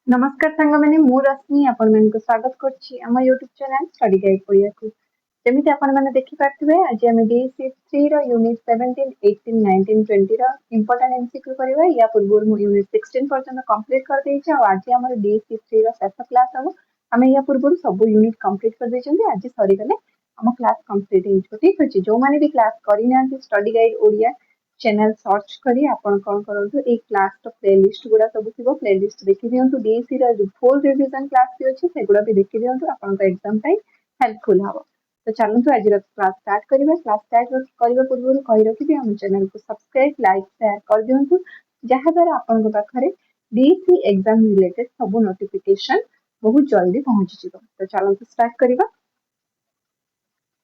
नमस्कार सांग मैंने मु रश्मि आपण मन को स्वागत करछि हम YouTube चैनल स्टडी गाइड पढ़िया को जेमिति आपण माने देखि पारथिबे आज हम D3 रो यूनिट 17 18 19 20 रो इंपोर्टेंट एमसीक्यू करबा या पूर्व मु यूनिट 16 पर्यंत कंप्लीट कर देछि आ आज हमर D3 रो शेष क्लास हम हम या पूर्व सब यूनिट कंप्लीट कर देछन्ती आज सरी गले हम क्लास कंप्लीट हो ठीक अछि जो माने भी क्लास करिना study guide Odia channel search करी आपण कोन करंतु ए क्लास रो प्लेलिस्ट गुडा सब थिबो प्लेलिस्ट देखि दियंतु डीसी रो जो फुल रिवीजन क्लास भी अछि सेगुडा भी देखि दियंतु आपण को एग्जाम टाइम हेल्पफुल हबो तो चलंतु आज रो क्लास स्टार्ट करिबा क्लास स्टार्ट करिबा पूर्व कहि रखिबी हम चैनल को सब्सक्राइब लाइक शेयर कर दियंतु जहा द्वारा आपण को पाखरे डीसी एग्जाम रिलेटेड सब नोटिफिकेशन बहुत जल्दी पहुंची जिवो तो चलंतु स्टार्ट करिबा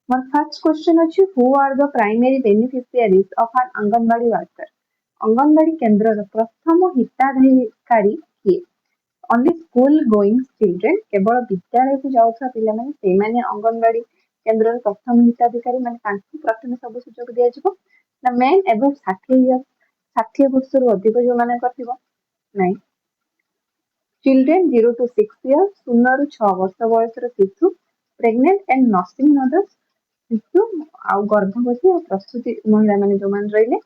My first question is who are the primary beneficiaries of an Anganwadi worker? Anganwadi केंद्र प्रथम हिताधिकारी किए ओनली स्कूल गोइंग चिल्ड्रेन केवल विद्यालय को जाउथा पिला माने से माने अंगनवाड़ी केंद्र प्रथम हिताधिकारी माने तांकु प्रथम सब सुযোଗ दिया जिवो ना मेन एबो 60 वर्ष रु अधिक जो माने करथिबो नाही चिल्ड्रेन 0 to 6 years 0 रु 6 वर्ष बयस रो शिशु प्रेग्नेंट एंड नर्सिंग मदर्स शिशु आ गर्भवती और प्रसूति महिला माने जो मान रहिले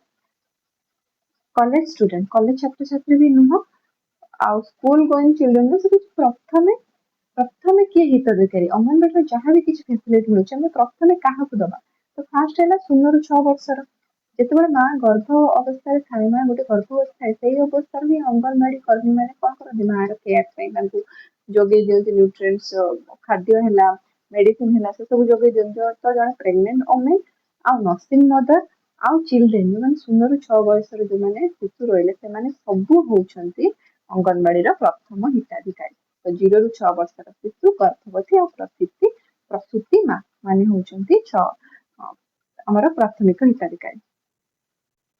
कॉलेज स्टूडेंट कॉलेज छात्र छात्री भी नुह आ स्कूल गोइंग चिल्ड्रन रो सब प्रथमे प्रथमे किए हिताधिकारी अंगनवाड़ी जहाँ भी किसी फैसिलिटी मिलुचे हम प्रथमे काहा को दबा तो फास्ट है 0 रु 6 वर्षर जेतेबेले माँ गर्भ अवस्था थाए माँ गोटे गर्भवती थाए से अवस्था भी अंगनवाड़ी कर्मी मैंने कौन करते माँ केयर जोगे दियंती न्यूट्रिएंट्स खाद्य है मेडिसिन है से सब जोगे दियंती तो जन प्रेग्नेंट वुमेन आ नर्सिंग मदर आउ चिल्ड्रेन जो 0 रु 6 बयस जो मैंने शिशु रहिले से माने सबु होउछंती अंगनवाड़ी प्रथम हिताधिकारी तो 0 रु 6 वर्षर शिशु गर्भवती और प्रसूति माँ माने होउछंती 6 हमर प्राथमिक हिताधिकारी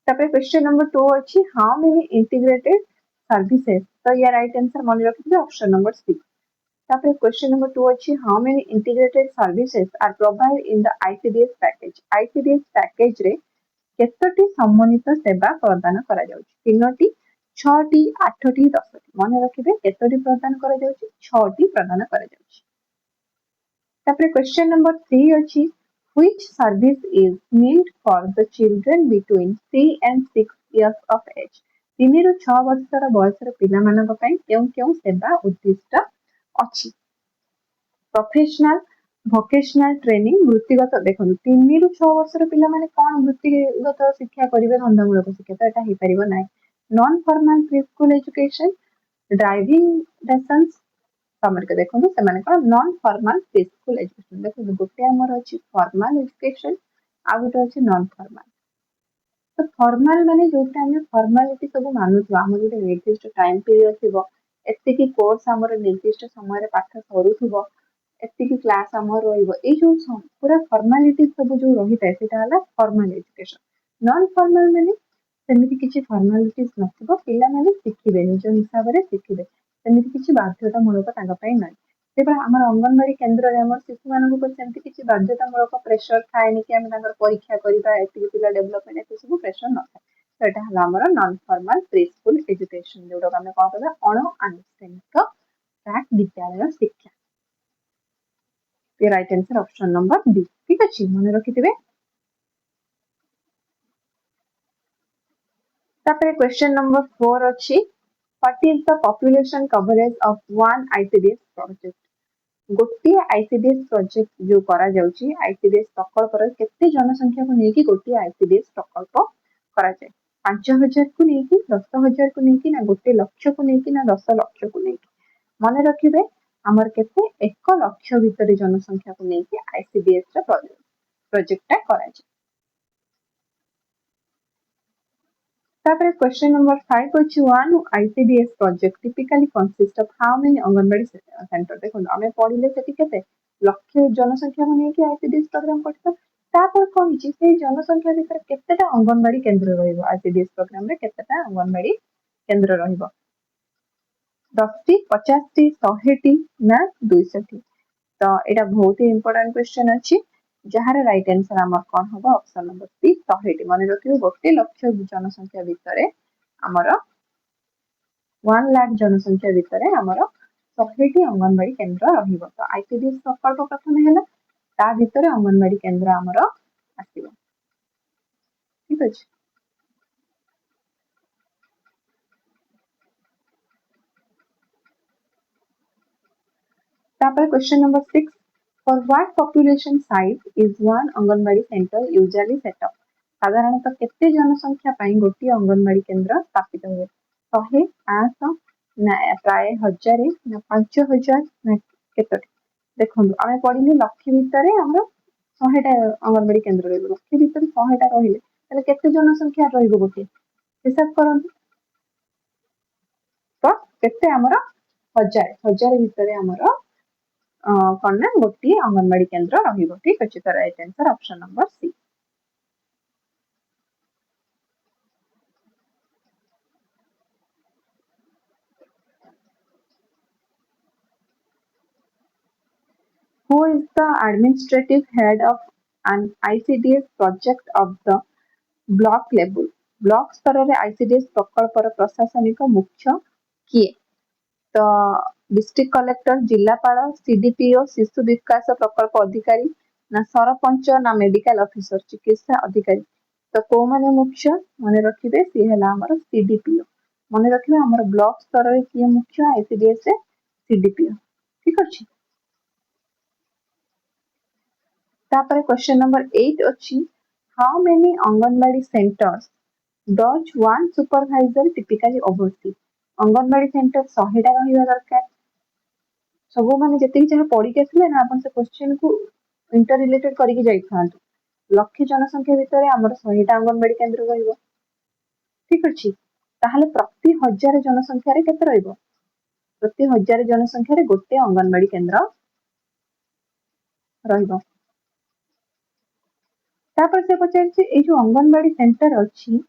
तापर क्वेश्चन नंबर 2 अछि हाउ मेनी इंटीग्रेटेड सर्विसेज तो या राइट आंसर मन रखिबे ऑप्शन नंबर 6 तापर क्वेश्चन नंबर 2 अछि how many integrated services are provide in the ICDS package रे केतोटी सम्मानित सेवा प्रदान करा जाउछि 3टी 6टी 8टी 10टी मन रखिबे केतोटी प्रदान करा जाउछि 6टी प्रदान करा जाउछि तापर क्वेश्चन नंबर 3 अछि which service is meant for the children between 3 and 6 years of age 3 ରୁ 6 ବର୍ଷର ବୟସର ପିଲାମାନଙ୍କ ପାଇଁ କେଉଁ କେଉଁ ସେବା ଉଦ୍ଦିଷ୍ଟ ଅଛି प्रोफेशनल भोकेशनल ट्रेनिंग वृत्तिगत देखो 3 ରୁ 6 ବର୍ଷର ପିଲାମାନେ କଣ वृत्तिगत शिक्षा करिवे धंदामूलक शिक्षा तो एटा हि परिबो नै non formal pre school education driving licence तमर के देखो से माने कोन non formal pre school education देखो गोटे हमर अछि फॉर्मल एजुकेशन आ गोटे अछि नॉन फॉर्मल तो फॉर्मल माने जोटा हम फॉर्मालिटी सब मानुथबा हम गोटे निर्दिष्ट टाइम पीरियड थिबो एते की कोर्स हमर निर्दिष्ट समय रे पाठ करूथबो एते की क्लास हमर रहइबो ए जो पूरा फॉर्मालिटी सब जो रही ताए सेटा हला फॉर्मल एजुकेशन नॉन फॉर्मल माने सेमिति किछि फॉर्मालिटीज नथिबो पिला माने सिखिबे जो हिसाब रे सिखिबे सेमिति किछि बाध्यतामूलक तांगा पई नै तेबा हमर अंगनवाड़ी केंद्र रे हमर शिशु मानन को सेमिति किछि बाध्यतामूलक प्रेशर थाएनि कि हम तांगर परीक्षा करिबा एति पिला डेवलपमेंट एति सब प्रेशर न थाए तो एटा हला हमर non formal pre school education जोडो हम कोन कहबा अण आनुष्ठानिक प्राक विद्यालय शिक्षा ये right answer option number B ठीक अछि मन रखिथिबे तापर क्वेश्चन नंबर 4 अछि what is the population coverage of one ICDS project गोटे आईसीडीएस प्रोजेक्ट जो करा जाउची आईसीडीएस प्रकल्प रे केते जनसंख्या को नेकी गोटे आईसीडीएस प्रकल्प करा जाय 5000 को नेकी 10000 को नेकी ना गोटे लक्ष को नेकी ना 10 लक्ष को नेकी माने रखिबे हमर केते 1 लक्ष भीतर जनसंख्या को नेकी आईसीडीएस रा प्रोजेक्ट करा जाय तापर क्वेश्चन नंबर 5 अछि one ICDS project typically consist of how many anganwadi centre देखो हमें पढिले सेति केते लक्ष्य जनसंख्या को नेकी आईसीडीएस प्रोग्राम करता तापर कोन छि से जनसंख्या भीतर केतेटा अंगनवाड़ी केंद्र रहइबो आईसीडीएस प्रोग्राम रे केतेटा अंगनवाड़ी केंद्र रहइबो 10 टी 50 टी 100 टी ना 200 टी तो एटा बहुत ही इंपोर्टेंट क्वेश्चन अछि जहार राइट आंसर हमर कोन होबो ऑप्शन नंबर सी 100 टी माने रखियो गोटे लक्ष जनसंख्या भीतर हमर 1 लाख जनसंख्या भितर हमर 100टी अंगनवाड़ी केन्द्र रहिबो। तो आईसीडीएस प्रकल्प प्रथम हैला ता भितर अंगनवाड़ी केन्द्र हमर आसीबो। ठीक अछि। तापर question number 6, for what population size is one anganwadi centre usually set up? साधारणतः केते जनसंख्या पाई गोटी अंगनवाड़ी केन्द्र स्थापित हुए? 100, 500 ना प्राय 1000 ना 5000 ना केतोटी? देखंतु आमे पढिले लक्ष भितर हमर 100टा अंगनवाड़ी केन्द्र रहइबो। लक्ष भितर 100टा रहिले तले केते जनसंख्या रहिबो गोटी हिसाब करंतु। तो केते हमर 1000 भितर हमर कौन ना गोटी अंगनवाड़ी केन्द्र रहिबो। ठीक अछि। तो right answer option number C. Who is the administrative head of an ICDS project of the block level? Block स्तर रे आईसीडीएस प्रकल्प प्रशासनिक मुख्य किए? तो डिस्ट्रिक्ट कलेक्टर, जिलापाल, सीडीपीओ, शिशु विकास प्रकल्प अधिकारी ना सरपंच ना मेडिकल ऑफिसर चिकित्सा अधिकारी? तो को माने मुख्य मन रखिबे सी हला हमर सीडीपीओ। मन रखिबे हमर ब्लॉक स्तर रे किए मुख्य आईसीडीएस रे सीडीपीओ। ठीक अछि। तापर क्वेश्चन नंबर 8 अछि, how many anganwadi centres does one supervisor typically oversee? Anganwadi centre 100टा रहिबा दरकार। सब माने जति जहा पढी के आसले ना अपन से क्वेश्चन को इंटर रिलेटेड करि के जाई थांतु। लक्ष्य जनसंख्या भितर हमर 100टा अंगनवाड़ी केन्द्र रहिबो। ठीक अछि। ताहले प्रति 1000 जनसंख्या रे केते रहिबो? प्रति 1000 जनसंख्या रे गोटे अंगनवाड़ी केन्द्र रहिबो। तापर से पचारछि ए जो अंगनवाड़ी सेंटर अछि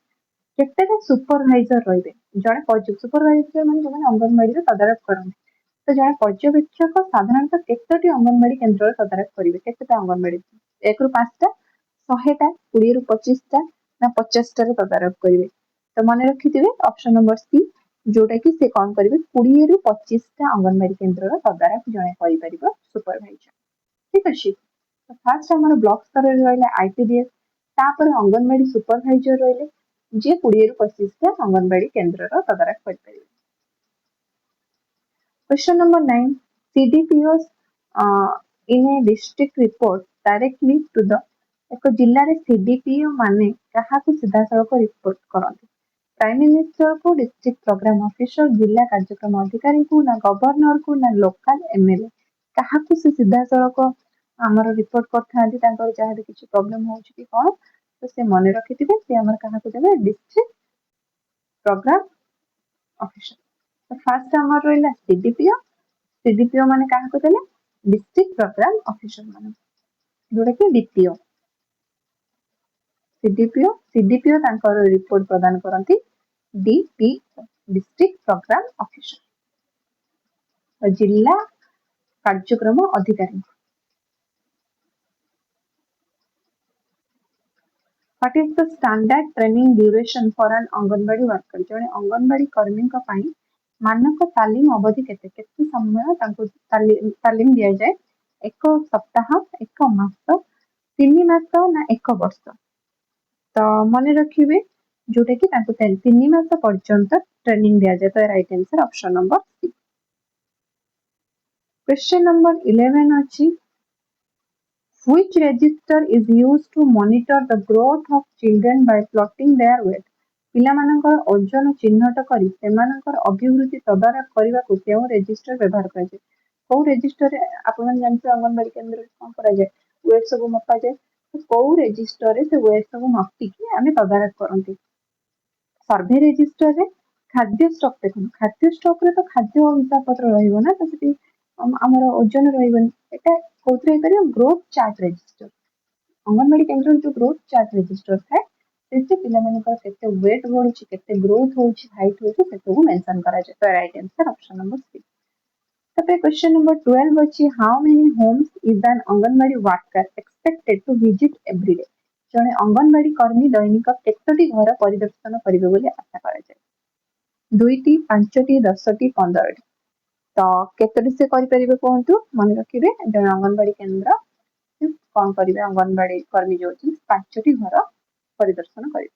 केतेटा सुपरवाइजर रहिबे? जणे सुपरवाइजर माने जने अंगनवाड़ी रे तदारख करन। तो जणे पर्यवेक्षक साधारणतः केतोटी अंगनवाड़ी केन्द्र तदारख करिवे? केतेटा अंगनवाड़ी? 1 रु 5 टा, 100 टा, 20 रु 25 टा ना 50 टा रे तदारख करिवे? तो माने रखिथिबे ऑप्शन नंबर सी, जोटा कि से कोन करिवे 20 रु 25 टा अंगनवाड़ी केन्द्र रो तदारख जणे करि परिबो सुपरवाइजर। ठीक अछि। तो फर्स्ट हमर ब्लॉक स्तर रे रहले आईसीडीएस, तापर अंगनवाड़ी सुपरवाइजर रहले जे 20 रु 25 टा अंगनवाड़ी केन्द्र रो तदारख करि परिबे। Question number 9, CDPOs in a district report directly to the एक जिल्ला रे सीडीपीओ माने काहाकु सीधा सड़क रिपोर्ट करंती? प्राइम मिनिस्टर को, डिस्ट्रिक्ट प्रोग्राम ऑफिसर, जिला कार्यक्रम अधिकारी को ना गवर्नर को ना लोकल एमएलए काहाकु से सीधा सड़क हमर रिपोर्ट करथांती तांकर जहां भी किछि प्रॉब्लम होउछि कि कोन तो से मने रखिथिबे से हमर काहाकु देबे डिस्ट्रिक्ट प्रोग्राम ऑफिसर। तो फर्स्ट हमर रहला सीडीपीओ, सीडीपीओ माने काहाकु देले डिस्ट्रिक्ट प्रोग्राम ऑफिसर माने जोटा कि डीपीओ। सीडीपीओ तांकर रिपोर्ट प्रदान करंती डीपीओ डिस्ट्रिक्ट प्रोग्राम ऑफिसर। जिला कार्यक्रम अधिकारी। What is the standard training duration for an anganwadi worker? जने अंगनवाड़ी कर्मी का पाई मानक तालीम अवधि केते केते समय तांको तालीम दिया जाए? 1 सप्ताह, 1 मास, 3 मास ना 1 वर्ष? तो मन रखिबे जोटा कि तांको 3 मास पर्यंत ट्रेनिंग दिया जाए। तो right answer option number C. Question number 11 अछि, which register is used to monitor the growth of children by plotting their weight? पिलामानकर ओजन चिन्हट करी सेमानकर अभिवृद्धि तदारख करबा को केउ रजिस्टर व्यवहार करा जाय? को रजिस्टर रे आपण जानते अंगनवाड़ी केंद्र रे कोन करा जाय? वेट सब मपा जाय। को रजिस्टर रे से वेट सब मापी के आमे तदारख करंती? सर्वे रजिस्टर रे खाद्य स्टॉक देखो, खाद्य स्टॉक रे तो खाद्य हिसाब पत्र रहिबो ना, तो सेठी हमर ओजन रहिबन। एटा कोथरे करियो ग्रोथ चार्ट रजिस्टर। अंगनवाड़ी केंद्र जो ग्रोथ चार्ट रजिस्टर थाए सेते पिला मानकर केते वेट बढ़ुची, केते ग्रोथ होउची, हाइट होउची से सब मेंशन करा जाय। तो right answer option number C. तबे क्वेश्चन नंबर 12 अछि, how many homes is an anganwadi worker expected to visit every day? जने अंगनवाड़ी कर्मी दैनिक केतोटी घर परिदर्शन करिवे बोली आशा करा जाय? 2टी 5टी 10टी 15टी तो केतोटी से करें कहतु मन रखिए जन अंगनवाड़ी केन्द्र कौन करेंगे अंगनवाड़ी कर्मी जो 5टी घर परिदर्शन करेंगे।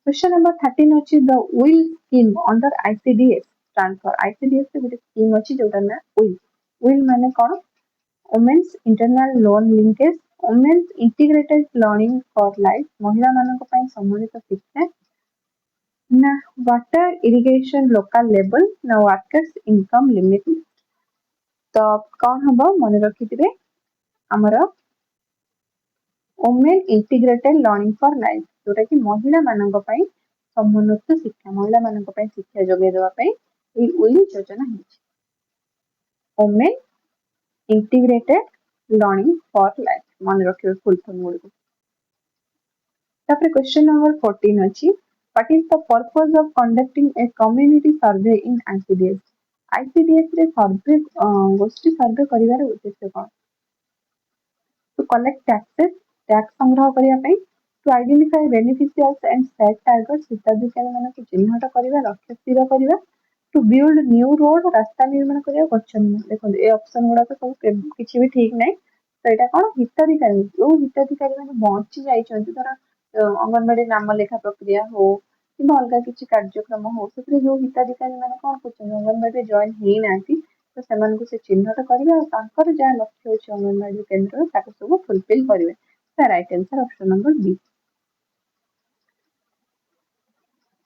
क्वेश्चन नंबर 13 अच्छी द विल scheme under ICDS stand for ICDS गोटे स्कीम अच्छी जोटा ना विल माने कौन women's internal loan linkage women's integrated learning for life महिला मानक पई सम्मिलित शिक्षा ना वाटर इरिगेशन लोकल लेवल ना वर्कर्स इनकम लिमिट तो कौन हम मन रखिथे आमर women integrated learning for life जोटा कि महिला मानक पई समुन्नत शिक्षा महिला मानक पई शिक्षा जोगे देवा पई ए विल योजना है women integrated learning for life मन रखिए full form good. Question number 14 अच्छी what is the purpose of conducting a community survey in ICDS ICDS रे सर्वे गोष्ठी सर्वे करिवार उद्देश्य कौन टू कलेक्ट टैक्सेस टैक्स संग्रह करिया पई to identify beneficiaries and set targets हिताधिकारी मानक चिन्हट करिवा लक्ष्य स्थिर करिवा टू बिल्ड न्यू रोड रास्ता निर्माण करिया क्वेश्चन देखो ए ऑप्शन गुडा तो सब किछि भी ठीक नै तो एटा कोन हिताधिकारी जो हिताधिकारी माने बंची जाइछन्ति धर अंगनवाड़ी नाम लेखा प्रक्रिया हो कि अलग किसी कार्यक्रम हो से जो हिताधिकारी मैंने कौन कर अंगनवाड़ी जॉइन ही ना तो से चिन्हट करेंगे जहाँ लक्ष्य अच्छे अंगनवाड़ी केन्द्र सब फुलफिल करेंगे right answer option number B.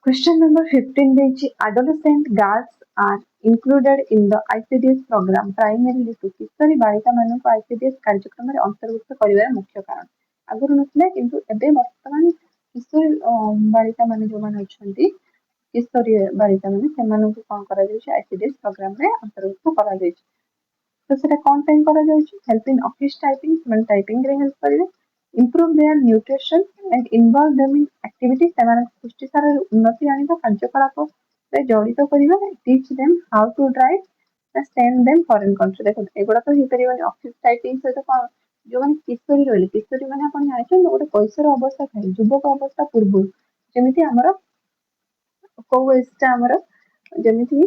Question number 15 देछि adolescent girls are included in the ICDS program primarily to किशोरी बालिका मानक ICDS कार्यक्रम में अंतर्भुक्त करिवार मुख्य कारण आगुर नथिले किंतु एबे वर्तमान किशोरी बालिका माने जो माने अछंती किशोरी बालिका माने सेमानकु कोन करा जाय आईसीडीएस प्रोग्राम रे अंतर्भुक्त करा जाय तो सेटा कोन टाइम करा जाय हेल्प इन ऑफिस टाइपिंग मन टाइपिंग रे हेल्प करिवे improve their nutrition and involve them in activities सेमानक पुष्टिसार उन्नति आनिबा कार्यकलाप रे जड़ित करिवा teach them how to drive send them foreign country देखो एगुडा तो ही परिबनी ऑफिस टाइपिंग से तो कोन जो माने किशोरी रहली किशोरी माने अपन जानिछन गोटे कैसर अवस्था थाए युवक अवस्था पूर्व जेमिति हमर को एजटा हमर जेमिति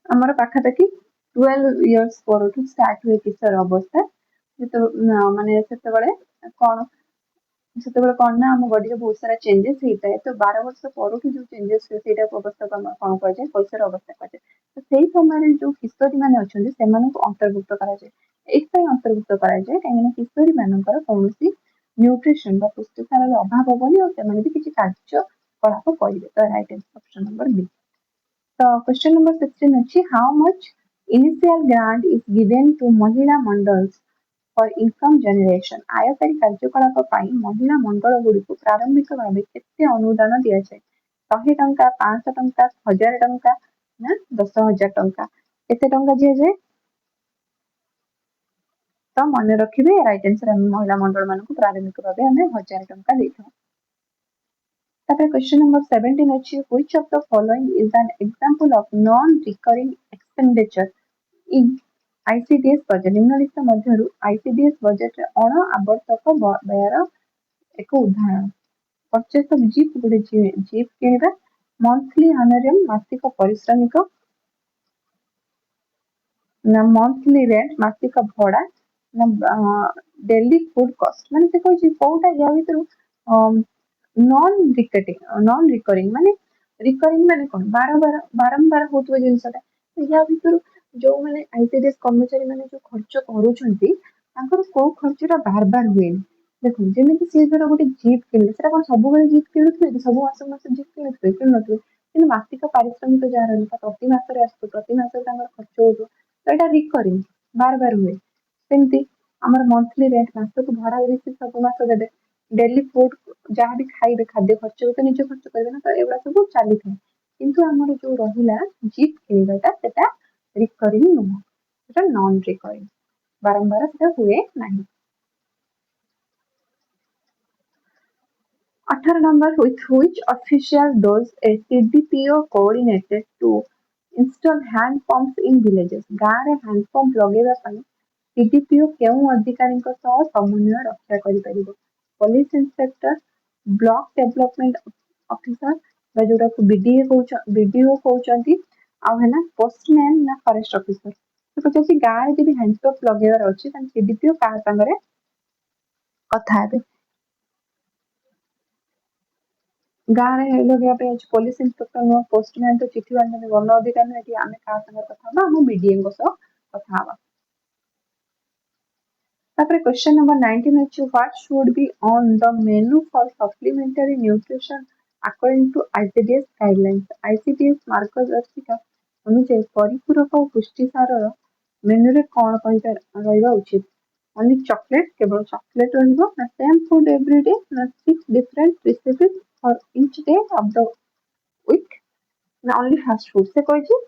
हमर पाखापाखि 12 इयर्स परठू स्टार्ट हुए किशोर अवस्था तो माने सेते कौन ना आम बॉडी बहुत सारा चेंजेस होता है तो 12 वर्ष परठू जो चेंजेस हुए सेटा अवस्था को कौन कह जाए कैसर अवस्था कह जाए तो सेही समय जो किशोरी माने अछंती सेमानकु अंतर्भुक्त करा जाए एई अंतर्भुक्त करा जाए काहे किशोरी मानकर कौनसी न्यूट्रिशन बा पुष्टिसार अभाव होबनी और सेमाने भी किछि कार्य कलाप करिवे तो right answer option number B. So question number 16 is how much initial grant is given to Mahila Mandals for income generation? आयकारी कार्यकलाप पाई महिला मंडल गुड़ी को प्रारंभिक भाव केते अनुदान दिया जाए 100 टंका 500 टंका 1000 टंका ना 10,000 टंका केते टंका दिया जाए तो मन रखिबे राइट आंसर हम महिला मंडल मानक प्रारंभिक भाव हमें 1000 टंका देथौ। Question number 17 is which of the following is an example of non-recurring expenditure in ICDS budget? निम्नलिखित मध्यरु ICDS budget रे अण आवर्तक व्ययर एक उदाहरण परचेस ऑफ जीप गोटे जीप किनिबा मंथली ऑनरियम मासिक पारिश्रमिक ना मंथली रेंट मासिक भड़ा ना डेली फूड कॉस्ट माने से कोइ कोटा या भितर नॉन रिकरिंग माने रिकरिंग माने कोन बारंबार होतबे जिनसटा या भितर जो माने आईसीडीएस कर्मचारी माने जो खर्च करूछंती तांकर को खर्चटा बार बार हुए देखो जेमिति से धर गोटे जीप किनले सेटा कोन सब बेले जीप किनुथबे सब मास जीप किनुथबे किनुथबे किन मासिक पारिश्रमिक जा रहल प्रति मास रे आसतो प्रति मास रे तांकर खर्च होतो तो एटा रिकरिंग बार बार हुए सेमती हमर मंथली रेंट मासक भड़ा बेसी सब मास देबे डेली फूड जहाँ भी खाइबे खाद्य खर्च तो निज खर्च करबे ना तो एगुडा सब चली थाए किंतु हमर जो रहिला जीप किनिबाटा सेटा रिकरिंग नुह सेटा नॉन रिकरिंग बारंबार सेटा हुए नहीं। 18 number with which official does a CDPO coordinated to install hand pumps in villages गाँव रे hand pump लगेबा पई CDPO केउ अधिकारी समन्वय रक्षा करि परिबो police inspector, block development officer बा जोटा को बीडीओ कहउचंती आ है ना पोस्टमैन ना फॉरेस्ट ऑफिसर। तो पचासी गाय जदी हैंडपंप लगेबार अछि तन सीडीपीओ का संगरे कथा हेबे। गाँव रे लगेबा पे पुलिस इंस्पेक्टर नो पोस्टमैन तो चिट्ठी बांधने वन अधिकार नै कि आमे का संगे कथा हबा हम बीडीएम को सह कथा हबा। तापर क्वेश्चन नंबर 19 अछि what should be on the menu for supplementary nutrition according to ICDS guidelines. ICDS मार्गदर्शिका अनुसार परिपूरक पुष्टि सार मेनू रे कोन रहिबा उचित। ओनली चॉकलेट केवल चॉकलेट रहिबो ना सेम फूड एवरी डे ना 6 different recipes for each day of the week ना ओनली फास्ट फूड से कहछि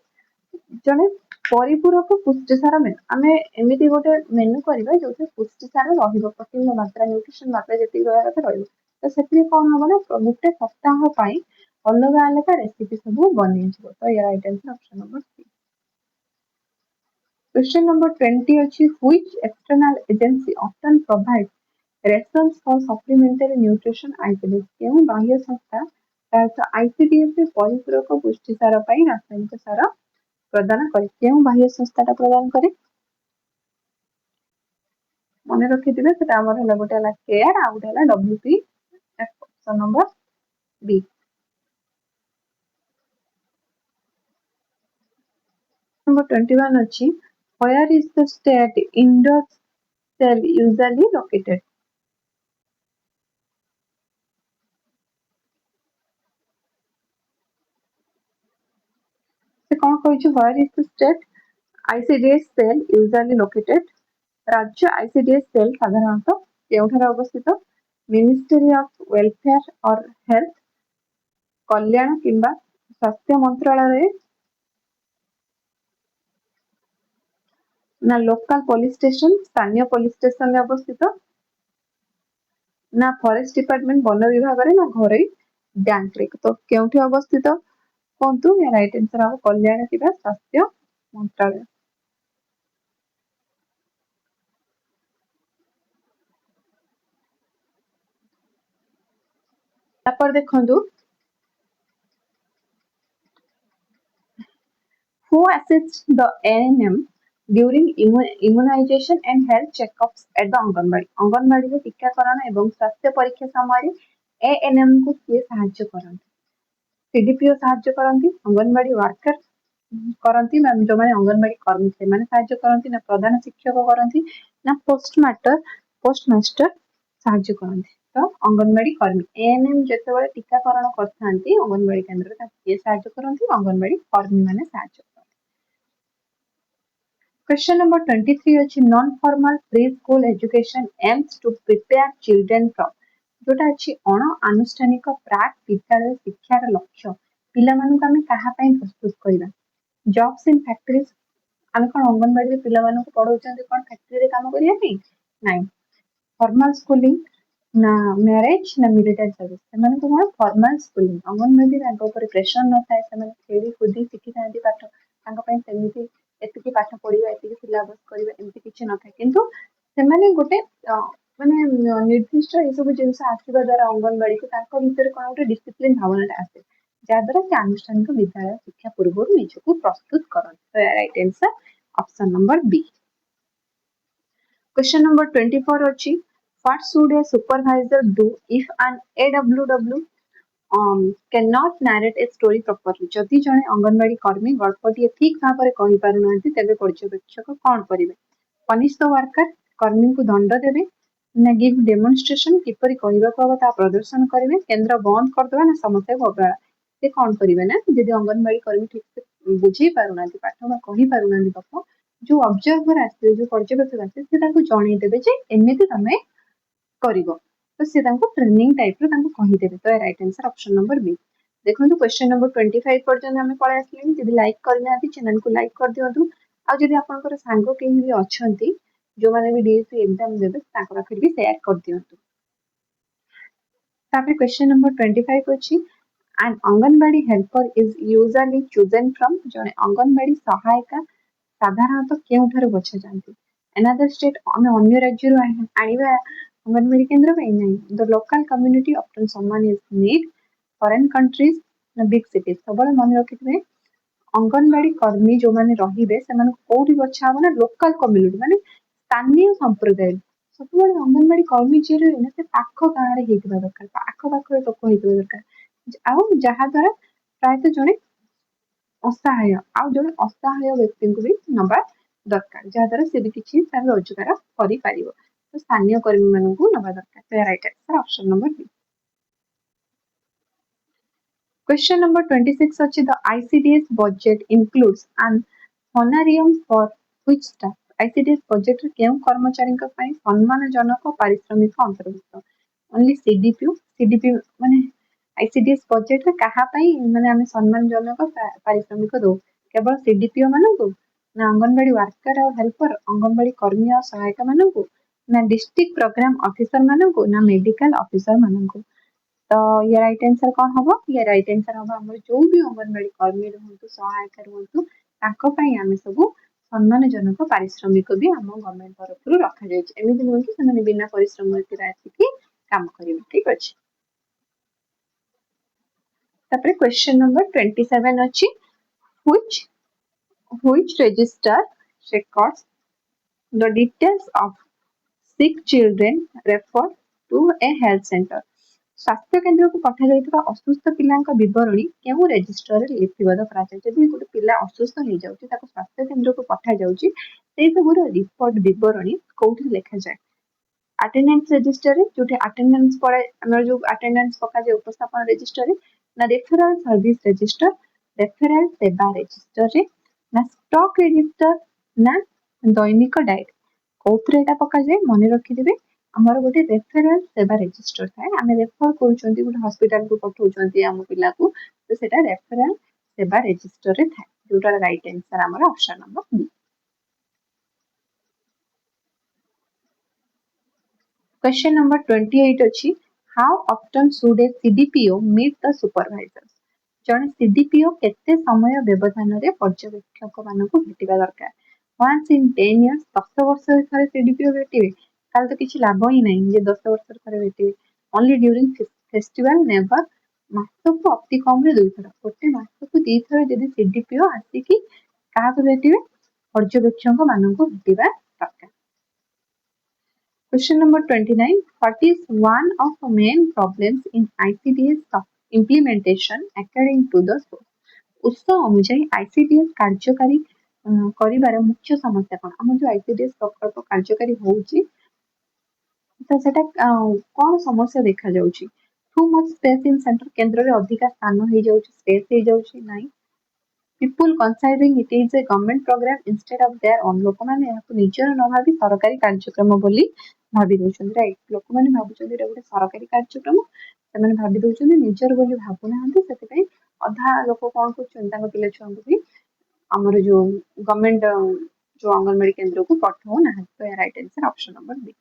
जने परिपूरक पुष्टिसार मेनू आमे एमिति गोटे मेनू करबा जोथे पुष्टिसार रहिबो प्रोटीन मात्रा न्यूट्रिशन मात्रा जति रहबा कथा रहिबो। तो सेति कोन हबो ना गोटे सप्ताह पई अलग अलग रेसिपी सब बनै छिबो। तो या right answer option number C. Question number 20 अछि which external agency often provide rations for supplementary nutrition ICDS केउ बाह्य संस्था आईसीडीएस रे परिपूरक पुष्टिसार पई रासायनिक सार प्रदान करे केउ बाह्य संस्थाटा प्रदान करे मन रखिथिबे सेटा हमर हला गोटे हला केयर आ गोटे हला डब्ल्यूपीएफ ऑप्शन नंबर बी। नंबर 21 अछि where is the state indoor cell usually located। से कोन कहै छै where is the state ICDS cell usually located। राज्य आईसीडीएस सेल साधारणतः केउठारे अवस्थित मिनिस्ट्री ऑफ वेलफेयर और हेल्थ कल्याण किंबा स्वास्थ्य मंत्रालय ना लोकल पुलिस स्टेशन स्थानीय पुलिस स्टेशन रे अवस्थित ना फॉरेस्ट डिपार्टमेंट वन विभाग रे ना घरे बैंक रे। तो केउठी अवस्थित कोंतु या राइट आंसर हो कल्याण किबा स्वास्थ्य मंत्रालय। तापर देखंतु who assists the ANM during immunization and health checkups at the anganwadi. Anganwadi रे टीकाकरण एवं स्वास्थ्य परीक्षा समय एएनएम को किए सहाय्य करନ୍ତି सीडीपीओ सहाय्य करନ୍ତି अंगनवाड़ी वर्कर करନ୍ତି मैम जो माने अंगनवाड़ी कर्मी से माने सहाय्य करନ୍ତି ना प्रधान शिक्षक करନ୍ତି ना पोस्टमास्टर सहाय्य करନ୍ତି। तो अंगनवाड़ी कर्मी एएनएम जेतेबेले टीकाकरण करथांती अंगनवाड़ी केंद्र ता किए सहाय्य करନ୍ତି अंगनवाड़ी कर्मी माने सहाय्य। Question number 23 अछि non-formal preschool education aims to prepare children from जोटा अछि अण आनुष्ठानिक प्राक विद्यालय शिक्षार लक्ष्य पिला मानक आमे कहा पई प्रस्तुत करिबा। जॉब्स इन फैक्ट्रीज आमे कोन अंगनवाड़ी रे पिला मानक पढौचंती कोन फैक्ट्री रे काम करिया पई नाही। फॉर्मल स्कूलिंग ना मैरिज ना मिलिटरी सर्विस से माने कोन फॉर्मल स्कूलिंग अंगनवाड़ी रे ऊपर प्रेशर न थाए से माने खेली खुदी सिखि थांती पाठ तांका पई सेमिति एतिकी पाठ पढिबा एतिकी सिलेबस करिबा एमति किछि न थाए किंतु सेमाने गोटे माने निर्दिष्ट ए सब जिंस आसीबा द्वारा अंगनवाड़ी को तांका भीतर कोन गोटे डिसिप्लिन भावना आसे जाद्वारा से आनुष्ठानिक विद्यालय शिक्षा पूर्व निजको प्रस्तुत करन। तो right answer option number B. Question number 24 अछि what should a supervisor do if an AWW cannot narrate a story properly। जदि जने अंगनवाड़ी कर्मी गल्पटी ठीक भाबरे कहि पारु नांती तबे पर्यवेक्षक कोन करिवे पनिश द वर्कर कर्मी को दंड देबे ना गिव डेमोन्स्ट्रेशन किपरि कहिबा को ता प्रदर्शन करिवे केंद्र बंद कर देबा ना समस्या को अवहेला से कोन करिवे ना जदि अंगनवाड़ी कर्मी ठीक से बुझी पारु नांती पाठ बा कहि पारु नांती गप जो ऑब्जर्वर आसे जो पर्यवेक्षक आसे से ताको जणै देबे जे एमिति तमे करिवो तो से ताको ट्रेनिंग टाइप रो ताको कहि देबे। तो right answer option number B. देखंतु क्वेश्चन नंबर 25 पर्यंत हमें पळे आसलेनी जदि लाइक करनाती चैनल को लाइक कर दियंतु आ जदि आपनकर सांगो केहि भी अछंती जो माने भी डीएससी एग्जाम देबे ताको रखि भी शेयर कर दियंतु। तापर क्वेश्चन नंबर 25 अछि an anganwadi helper is usually chosen from जने अंगनवाड़ी सहायिका साधारणतः केउठार बछा जानती अनदर स्टेट हमें अन्य राज्य रो आनिबा अंगनवाड़ी केंद्र पे नहीं द लोकल कम्युनिटी ऑफ्टन सम्मान इज नीड फॉरेन कंट्रीज ना बिग सिटीज सब मन रखिथे अंगनवाड़ी कर्मी जो माने रहिबे से माने कोठी बछा हो ना लोकल कम्युनिटी माने स्थानीय संप्रदाय सब अंगनवाड़ी कर्मी जे रहे ना से पाख गाँव रे हेतिबा दरकार पाख पाख लोक हेतिबा दरकार आउ जहा द्वारा प्रायतः जने असहाय आउ जने असहाय व्यक्ति को भी नबा दरकार जहा द्वारा से भी किछि तार रोजगार करि पारिबो तो स्थानीय कर्मी मानकु नबा दरकार तो right answer option number B question number 26 अछि the ICDS budget includes an honorarium for which staff ICDS budget रे केउ कर्मचारी पई सम्मानजनक पारिश्रमिक अंतर्भुक्त ओनली सीडीपी माने आईसीडीएस बजेट रे कहा पई माने हम सम्मानजनक पारिश्रमिक दो केवल सीडीपीओ मानकु ना अंगनवाड़ी वर्कर और हेल्पर अंगनवाड़ी कर्मी और सहायक मानकु ना डिस्ट्रिक्ट प्रोग्राम ऑफिसर मानकु ना मेडिकल ऑफिसर मानकु तो ये राइट आंसर कौन हबो ये राइट आंसर हबो हमर जो भी अंगनवाड़ी कर्मी रहंतु सहायक रहंतु ताको पई आमे सब सम्मानजनक पारिश्रमिक भी हम गवर्नमेंट तरफ रखा जाय एमिति नुह कि से बिना परिश्रम आसिकी काम करिवे ठीक अछि तापर क्वेश्चन नंबर 27 अछि which which register records the details of sick children referred to a health center स्वास्थ्य केन्द्र को पठा जाइଥିବା ଅସୁସ୍ଥ ପିଲାଙ୍କ ବିବରଣୀ କେଉଁ ରେଜିଷ୍ଟରରେ ଲିପିବଦ୍ଧ କରାଯାଏ ଯଦି ଗୋଟେ ପିଲା ଅସୁସ୍ଥ ହେଇଯାଉଛି ତାକୁ ସ୍ୱାସ୍ଥ୍ୟ କେନ୍ଦ୍ରକୁ ପଠା ଯାଉଛି ସେଇ ସବୁର ରିପୋର୍ଟ ବିବରଣୀ କୋଉଠି ଲେଖାଯାଏ अटेंडेंस रजिस्टर रे जोटे अटेंडेंस पड़े हमर जो अटेंडेंस पका जे उपस्थापन रजिस्टर रे ना रेफरल सर्विस रजिस्टर रेफरल सेवा रजिस्टर रे ना स्टॉक रजिस्टर ना दैनिक डायरी कोथरे एटा पका जाय मने रखि दिबे हमर गोटे रेफरल सेवा रजिस्टर थाए आमे रेफर करूचंती गोटे हॉस्पिटल को पठौचंती हम पिला को तो सेटा रेफरल सेवा रजिस्टर रे थाए जोटा राइट आंसर हमर option number B Question number 28 अछि how often should a CDPO meet the supervisors जने CDPO केते समय व्यवधान रे पर्यवेक्षक मानको भेटिबा दरकार once in 10 years 10 वर्ष थरे CDPO भेटिबे ताल तो किछि लाभ ही नहीं जे 10 वर्ष थरे भेटिबे only during festival never मासको अति कम रे दुई थरा गोटे मासको दी थरा जदी CDPO आसी कि काहा को भेटिबे पर्यवेक्षक मानको भेटिबा दरकार Question number 29. What is one of the main problems in ICDS implementation according to the source? उस अनुଯାयी ICDS कार्यकारी करिबार मुख्य समस्या कोन हम जो ICDS प्रकल्प कार्यकारी होउची तो सेटा कोन समस्या देखा जाउची too much space in centre केंद्र रे अधिक स्थान हे जाउची स्पेस हे जाउची नाही people considering it is a government program instead of their own लोक माने याको निजर न भाबी सरकारी कार्यक्रम बोली भाबी दउछन राइट लोक माने भाबुछन एटा गोटे सरकारी कार्यक्रम से माने भाबी दउछन निजर बोली भाबु नाहंती सेते पई अधा लोक कोन करछन ताको पिले छन भी हमर जो गवर्नमेंट जो आंगनवाड़ी केंद्र को पठो ना तो right answer option number B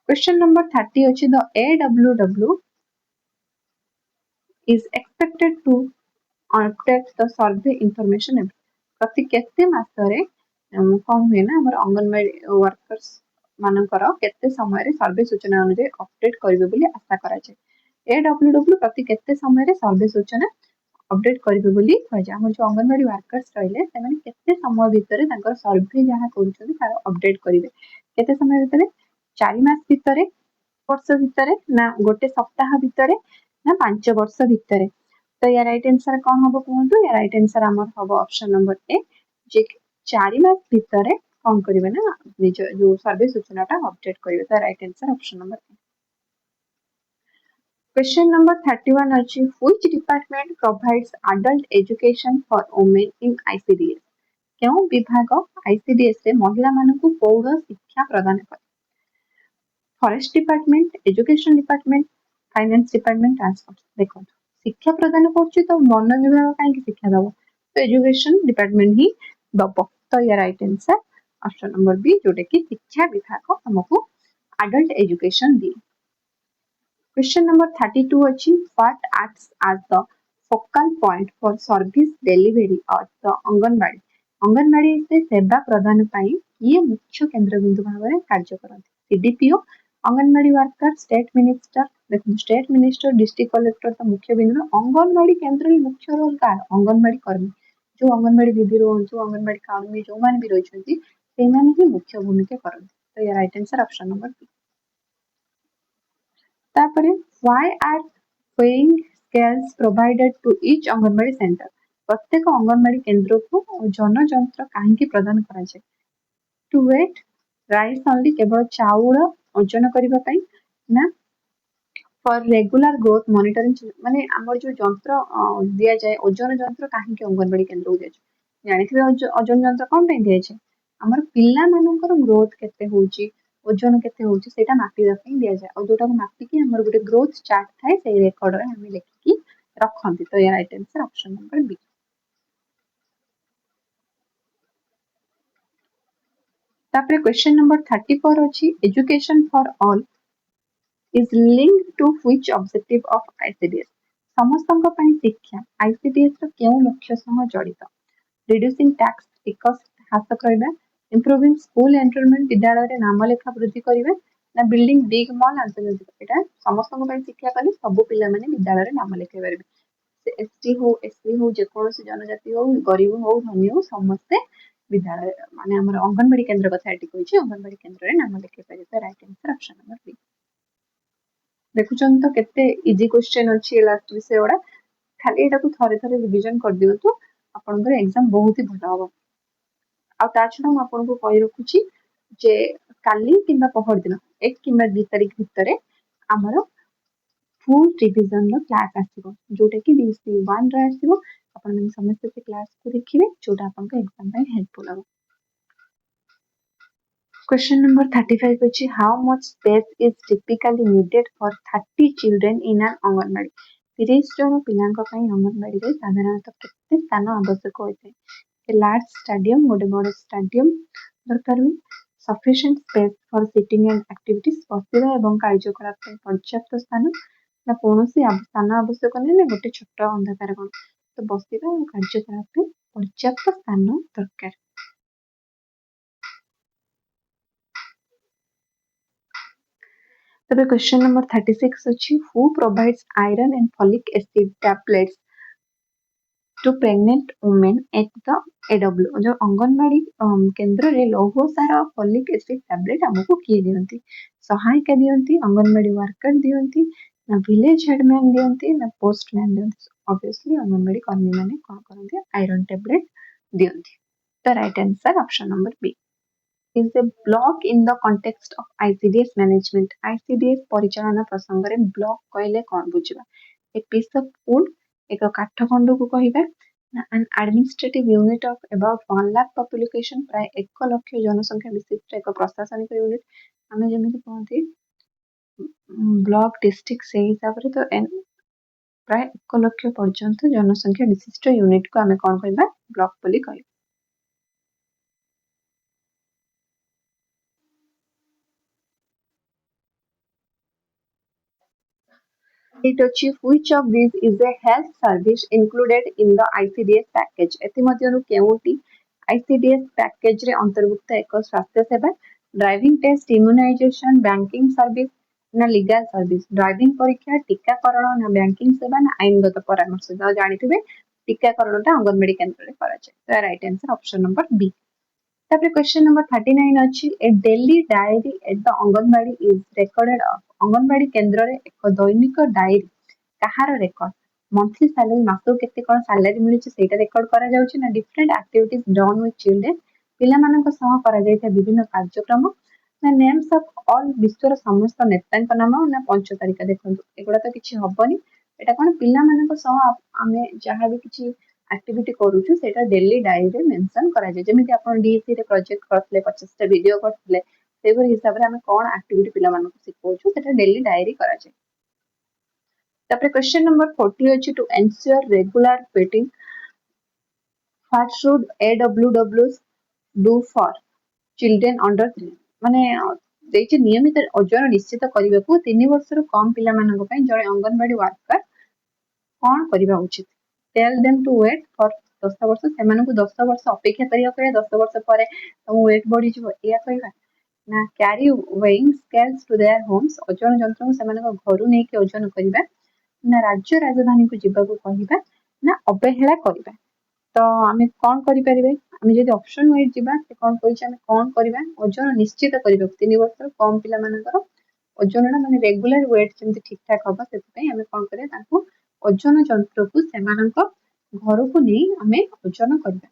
question number 30 अछि the AWW is expected to update the survey information प्रति केते मासरे कौन हुए ना हमर अंगनवाड़ी वर्कर्स मानकर केते समय रे सर्वे सूचना अनुसार अपडेट करिवे बोली आशा करा जाय एडब्ल्यूडब्ल्यू प्रति केते समय रे सर्वे सूचना अपडेट करिवे बोली कह जा हम जो अंगनवाड़ी वर्कर्स रहले से माने केते समय भीतर तांकर सर्वे जहा करूछन तार अपडेट करिवे केते समय भीतर 4 मास भीतर वर्ष भीतर ना गोटे सप्ताह भीतर ना 5 वर्ष भीतर तो या राइट आंसर कौन हबो कहंतु या राइट आंसर हमर हबो ऑप्शन नंबर ए जे 4 मास भीतर कौन करिवे ना निज जो सर्वे सूचनाटा अपडेट करिवे तो right answer option number A question number 31 अछि which department provides adult education for women in ICDS केउ विभाग आईसीडीएस रे महिला मानकु पौर शिक्षा प्रदान करे forest department education department finance department transport देखो शिक्षा प्रदान करछि तो वन विभाग काहे शिक्षा दबो तो एजुकेशन डिपार्टमेंट ही दबो तो या right answer option number B जोटे कि शिक्षा विभाग हमकु एडल्ट एजुकेशन दी क्वेश्चन नंबर 32 अछि what acts as the focal point for service delivery of the anganwadi से सेवा प्रदान पई ये मुख्य केंद्र बिंदु भाव रे कार्य करथि CDPO anganwadi worker state minister देखो स्टेट मिनिस्टर डिस्ट्रिक्ट कलेक्टर तो मुख्य बिंदु अंगनवाड़ी केन्द्र रे मुख्य रोल कार अंगनवाड़ी कर्मी जो अंगनवाड़ी दीदी जो अंगनवाड़ी कर्मी जो मान भी रही ही मुख्य भूमिका करते तो या right answer option number B तापरे why are weighing scales provided to each anganwadi centre प्रत्येक अंगनवाड़ी केंद्र को जनयंत्र कहीं प्रदान कराଯାଏ टू वेट राइस ओनली केवल चाउल ओजन करबा पई ना फॉर रेगुलर ग्रोथ मॉनिटरिंग माने हमर जो यंत्र दिया जाए ओजन यंत्र कहीं अंगनवाड़ी केंद्र को दिया जाए जानिथिबे ओजन यंत्र कोन पे दिया जाए हमर पिल्ला मानकर ग्रोथ केते होउची ओजन केते होउची सेटा मापिबा पई दिया जाए और जोटा मापी कि हमर गुटे ग्रोथ चार्ट थाए से रेकॉर्ड रे हम लिखि रखंती तो ये right answer option number B तापरे क्वेश्चन नंबर 34 अछि education for all is linked to which objective of ICDS ସମସ୍ତଙ୍କ ପାଇଁ ଶିକ୍ଷା ICDS ର କେଉଁ ଲକ୍ଷ୍ୟ ସହ ଜଡ଼ିତ reducing tax ଟିକସ ହ୍ରାସ କରିବା improving school enrollment ବିଦ୍ୟାଳୟରେ ନାମ ଲେଖା ବୃଦ୍ଧି କରିବା ନା building big mall ଆନ୍ତର୍ଜାତିକ ଏଟା ସମସ୍ତଙ୍କ ପାଇଁ ଶିକ୍ଷା କଲେ ସବୁ ପିଲାମାନେ ବିଦ୍ୟାଳୟରେ ନାମ ଲେଖାଇ ପାରିବେ ସେ ଏସଟି ହଉ ଏସସି ହଉ ଯେକୌଣସି ଜନଜାତି ହଉ ଗରିବ ହଉ ଧନୀ ହଉ ସମସ୍ତେ ବିଦ୍ୟାଳୟ ମାନେ ଆମର ଅଙ୍ଗନବାଡି କେନ୍ଦ୍ର କଥା ଏଠି କହିଛି ଅଙ୍ଗନବାଡି କେନ୍ଦ୍ରରେ ନାମ ଲେଖାଇ ପାରିବେ ରାଇଟ୍ ଆନ୍ସର ଅପସନ ନମ୍ବର ବି देखुचन तो केते इजी क्वेश्चन अछि लास्ट विषय ओडा खाली एटा को थरे थरे रिवीजन कर दियंतु आपनकर एग्जाम बहुत ही भलो हो आ ता छडा हम आपन को कहि रखुची जे काली किंबा पहर दिन 1 किंबा 2 तारिख भितरे हमर फुल रिवीजन रो क्लास आसीबो जोटा कि बीसी 1 रे आसीबो आपन मन समस्त से क्लास को देखिबे जोटा आपन को एग्जाम में हेल्पफुल हो Question number 35 is how much space is typically needed for 30 children in an anganwadi 30 जन पिलांक पई अंगनवाड़ी रे साधारणतः केते स्थान आवश्यक होइते ए लार्ज स्टेडियम गोटे बड़ स्टेडियम दरकार हुए sufficient space for sitting and activities बसिबा एवं कार्यकलाप पई पर्याप्त स्थान ना कोनोसी स्थान आवश्यक नै ना गोटे छोट अंधकार कोन तो बसिबा एवं कार्यकलाप पई पर्याप्त स्थान दरकार तबे क्वेश्चन नंबर 36 अछि who provides iron and folic acid tablets to pregnant women at the AW जो अंगनवाड़ी केंद्र रे लौह सार फॉलिक एसिड टैबलेट हमको किए दियंती सहायिका दियंती अंगनवाड़ी वर्कर दियंती ना विलेज हेडमैन दियंती ना पोस्टमैन दियंती ऑब्वियसली अंगनवाड़ी कर्मी माने कोन करंती आयरन टैबलेट दियंती the right answer option number B is a block in the context of ICDS management. ICDS परिचालना प्रसंग रे block कहले कोन बुझिबा a piece of wood एक काठ खंड को कहिबा an administrative unit of about 1 lakh population प्राय 1 लाख जनसंख्या विशिष्ट एक प्रशासनिक यूनिट हमें जेमिति कहंती ब्लॉक डिस्ट्रिक्ट से हिसाब रे तो प्राय 1 लाख पर्यंत जनसंख्या विशिष्ट यूनिट को हमें कोन कहबा ब्लॉक बोली कहबा it achieve which of these is a health service included in the ICDS package एथि मध्यरु केउटी ICDS package रे अंतर्भुक्त एक स्वास्थ्य सेवा driving test immunisation banking service ना लीगल सर्विस ड्राइविंग परीक्षा टीकाकरण ना बैंकिंग सेवा ना आईनगत परामर्श तो जानिथिबे टीकाकरणटा अंगनवाड़ी केंद्र रे करा जाय तो right answer option number B तापर क्वेश्चन नंबर 39 अछि a daily diary at the anganwadi is recorded anganwadi केंद्र रे एक दैनिक डायरी कहार रेकॉर्ड मंथली सैलरी मासो केते कोन सैलरी मिलि छै सेटा रेकॉर्ड करा जाउछि ना different activities done with children पिला मानक सह करा जायता विभिन्न कार्यक्रम ना नेम्स ऑफ ऑल विश्वर समस्त नेतांक नाम ना 5 तारिख देखंतु एगुडा तो किछि हबनी एटा कोन पिला मानक सह आमे जहा भी किछि एक्टिविटी करूछु सेटा डेली डायरी रे मेंशन करा जाय जेमिति आपण डीसी रे प्रोजेक्ट करथले 50 टा वीडियो करथले सेवर हिसाब रे हमें कोन एक्टिविटी पिला मानक सिखौछु सेटा डेली डायरी करा जाय तापर क्वेश्चन नंबर 40 अछि to ensure regular feeding what should AWWs do for children under 3 माने देछि नियमित ओजन निश्चित करिबाकू 3 वर्षर कम पिला मानक पय जणे अंगनवाड़ी वर्कर कोन करिबा उचित tell them to wait for 10 वर्ष सेमानकू 10 वर्ष अपेक्षा करिया करे 10 वर्ष परे हम वेट बढ़ी जिवो या कहबा ନା carry weighing scales to their homes, ଓଜନ ଯନ୍ତ୍ରକୁ ସେମାନଙ୍କ ଘରୁ ନେଇକି ଓଜନ କରିବା, ନା ରାଜ୍ୟ ରାଜଧାନୀକୁ ଯିବାକୁ କହିବା, ନା ଅବହେଳା କରିବା। ତ ଆମେ କଣ କରିପାରିବେ? ଆମେ ଯଦି ଅପସନ ୱାଇଜ ଯିବା ସେ କଣ କହିଛି ଆମେ କଣ କରିବା? ଓଜନ ନିଶ୍ଚିତ କରିବାକୁ 3 ବର୍ଷର କମ ପିଲାମାନଙ୍କର ଓଜନଟା ମାନେ ରେଗୁଲାର ୱେଟ ଯେମିତି ଠିକ ଠାକ ହବ ସେଥିପାଇଁ ଆମେ କଣ କରିବା ତାଙ୍କୁ ଓଜନ ଯନ୍ତ୍ରକୁ ସେମାନଙ୍କ ଘରକୁ ନେଇ ଆମେ ଓଜନ କରିବା।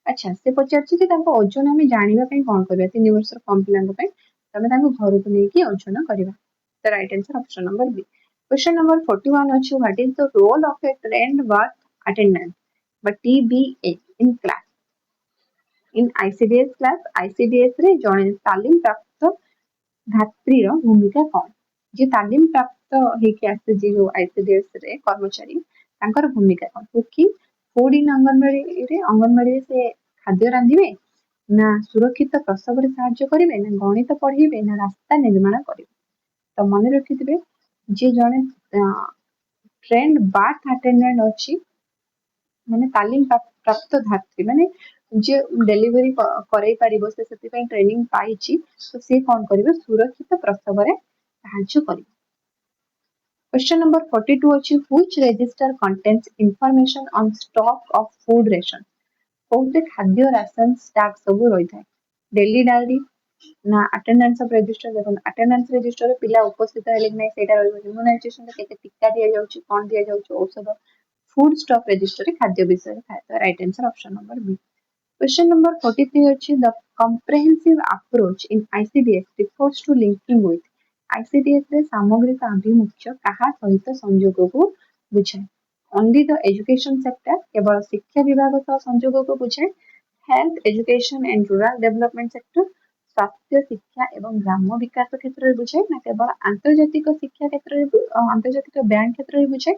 ଆଚ୍ଛା ସେ ପଚାରୁଛି ଯେ ତାଙ୍କ ଓଜନ ଆମେ ଜାଣିବା ପାଇଁ କଣ କରିବା 3 ବର୍ଷର କମ ପିଲାଙ୍କ ପାଇଁ ତମେ ତାଙ୍କୁ ଘରକୁ ନେଇକି ଓଜନ କରିବା। ତ ରାଇଟ ଆନ୍ସର ଅପସନ ନମ୍ବର ବି। Question number 41 ଅଛି what is the role of a trained birth attendant বা TBA in class? In ICDS class, ICDS ରେ ଜଣେ ତାଲିମ ପ୍ରାପ୍ତ ଧାତ୍ରୀର ଭୂମିକା କଣ? ଯିଏ ତାଲିମ ପ୍ରାପ୍ତ ହେଇକି ଆସିଛି ଯୋଉ ICDS ରେ କର୍ମଚାରୀ ତାଙ୍କର ଭୂମିକା କଣ? କୁକିଂ, ଫୁଡ ଇନ୍ ଅଙ୍ଗନବାଡିରେ ସେ ଖାଦ୍ୟ ରାନ୍ଧିବେ, ନା ସୁରକ୍ଷିତ ପ୍ରସବରେ ସାହାଯ୍ୟ କରିବେ, ନା ଗଣିତ ପଢେଇବେ, ନା ରାସ୍ତା ନିର୍ମାଣ କରିବେ। ତ ମନେ ରଖିଥିବେ ଯିଏ ଜଣେ ଟ୍ରେଣ୍ଡ ବାର୍ଥ ଆଟେଣ୍ଡାଣ୍ଟ ଅଛି ମାନେ ତାଲିମ ପ୍ରାପ୍ତ ଧାତ୍ରୀ ମାନେ ଯିଏ ଡେଲିଭରି କରେଇ ପାରିବ ସେ ସେଥିପାଇଁ ଟ୍ରେନିଂ ପାଇଛି ତ ସେ କଣ କରିବ ସୁରକ୍ଷିତ ପ୍ରସବରେ ସାହାଯ୍ୟ କରିବ। Question number 42 ଅଛି which register contains information on stock of food ration? କୋଉଥିରେ ଖାଦ୍ୟ ରାସନ ଷ୍ଟାକ୍ ସବୁ ରହିଥାଏ? ଡେଲି ଡାଏରୀ ନା ଆଟେଣ୍ଡାନ୍ସ ଅଫ ରେଜିଷ୍ଟର? ଦେଖନ୍ତୁ ଆଟେଣ୍ଡାନ୍ସ ରେଜିଷ୍ଟରରେ ପିଲା ଉପସ୍ଥିତ ହେଲେ କି ନାହିଁ ସେଇଟା ରହିବ। ଇମ୍ୟୁନାଇଜେସନରେ କେତେ ଟୀକା ଦିଆଯାଉଛି କଣ ଦିଆଯାଉଛି ଔଷଧ। ଫୁଡ ଷ୍ଟକ୍ ରେଜିଷ୍ଟରରେ ଖାଦ୍ୟ ବିଷୟରେ ଥାଏ। ତ ରାଇଟ ଆନ୍ସର ଅପସନ ନମ୍ବର ବି। Question number 43 ଅଛି the comprehensive approach in ICDS refers to linking with ICDS ରେ ସାମଗ୍ରିକ ଆଭିମୁଖ୍ୟ କାହା ସହିତ ସଂଯୋଗକୁ ବୁଝାଏ? Only the education sector କେବଳ ଶିକ୍ଷା ବିଭାଗ ସହ ସଂଯୋଗକୁ ବୁଝାଏ। Health, education and rural development sector ସ୍ୱାସ୍ଥ୍ୟ ଶିକ୍ଷା ଏବଂ ଗ୍ରାମ ବିକାଶ କ୍ଷେତ୍ରରେ ବୁଝାଏ, ନା କେବଳ ଆନ୍ତର୍ଜାତିକ ଶିକ୍ଷା କ୍ଷେତ୍ରରେ ଆନ୍ତର୍ଜାତିକ ବ୍ୟାଙ୍କ କ୍ଷେତ୍ରରେ ବୁଝାଏ,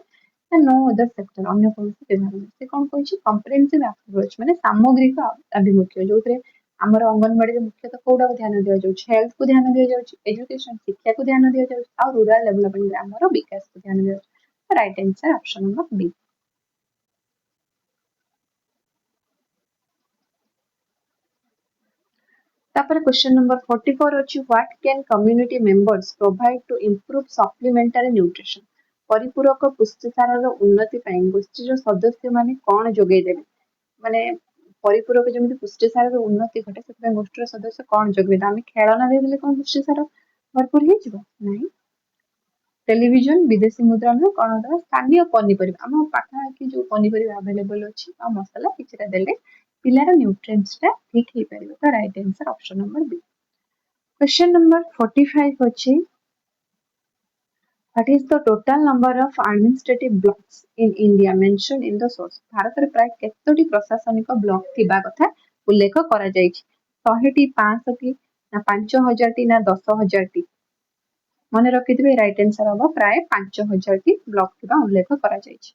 ନା no other sector ଅନ୍ୟ କୌଣସି ବିଭାଗ। ସେ କଣ କହିଛି comprehensive approach ମାନେ ସାମଗ୍ରିକ ଆଭିମୁଖ୍ୟ ଯୋଉଥିରେ ଆମର ଅଙ୍ଗନବାଡିରେ ମୁଖ୍ୟତଃ କୋଉଟାକୁ ଧ୍ୟାନ ଦିଆଯାଉଛି ହେଲ୍ଥକୁ ଧ୍ୟାନ ଦିଆଯାଉଛି, ଏଜୁକେସନ ଶିକ୍ଷାକୁ ଧ୍ୟାନ ଦିଆଯାଉଛି ଆଉ ରୁରାଲ ଡେଭଲପମେଣ୍ଟ ଗ୍ରାମର ବିକାଶକୁ ଧ୍ୟାନ ଦିଆଯାଉଛି। ରାଇଟ ଆନ୍ସର ଅପସନ ନମ୍ବର ବି। ତାପରେ କ୍ୱେଶ୍ଚନ ନମ୍ବର 44 ଅଛି what can community members provide to improve supplementary nutrition? ପରିପୂରକ ପୁଷ୍ଟିସାରର ଉନ୍ନତି ପାଇଁ ଗୋଷ୍ଠୀର ସଦସ୍ୟମାନେ କଣ ଯୋଗାଇ ଦେବେ? ମାନେ ପରିପୂରକ ଯେମିତି ପୁଷ୍ଟିସାରର ଉନ୍ନତି ଘଟେ ସେଥିପାଇଁ ଗୋଷ୍ଠୀର ସଦସ୍ୟ କଣ ଯୋଗାଇବେ? ଆମେ ଖେଳନା ଦେଇଦେଲେ କଣ ପୁଷ୍ଟିସାର ଭରପୁର ହେଇଯିବ? ନାହିଁ। ଟେଲିଭିଜନ, ବିଦେଶୀ ମୁଦ୍ରା ନୁହେଁ କଣ ଦେବା ସ୍ଥାନୀୟ ପନିପରିବା ଆମ ପାଖାପାଖି ଯୋଉ ପନିପରିବା ଆଭେଲେବଲ ଅଛି ଆଉ ମସଲା କିଛିଟା ଦେଲେ ପିଲାର ନ୍ୟୁଟ୍ରିଏଣ୍ଟସଟା ଠିକ ହେଇପାରିବ। ତ ରାଇଟ ଆନ୍ସର ଅପସନ ନମ୍ବର ବି। Question number 45 ଅଛି what is the total number of administrative blocks in India mentioned in the source? ଭାରତରେ ପ୍ରାୟ କେତୋଟି ପ୍ରଶାସନିକ ବ୍ଲକ ଥିବା କଥା ଉଲ୍ଲେଖ କରାଯାଇଛି? 100ଟି, 500ଟି, ନା 5000ଟି, ନା 10000ଟି? ମନେ ରଖିଥିବେ ରାଇଟ ଆନ୍ସର ହବ ପ୍ରାୟ 5000ଟି ବ୍ଲକ ଥିବା ଉଲ୍ଲେଖ କରାଯାଇଛି।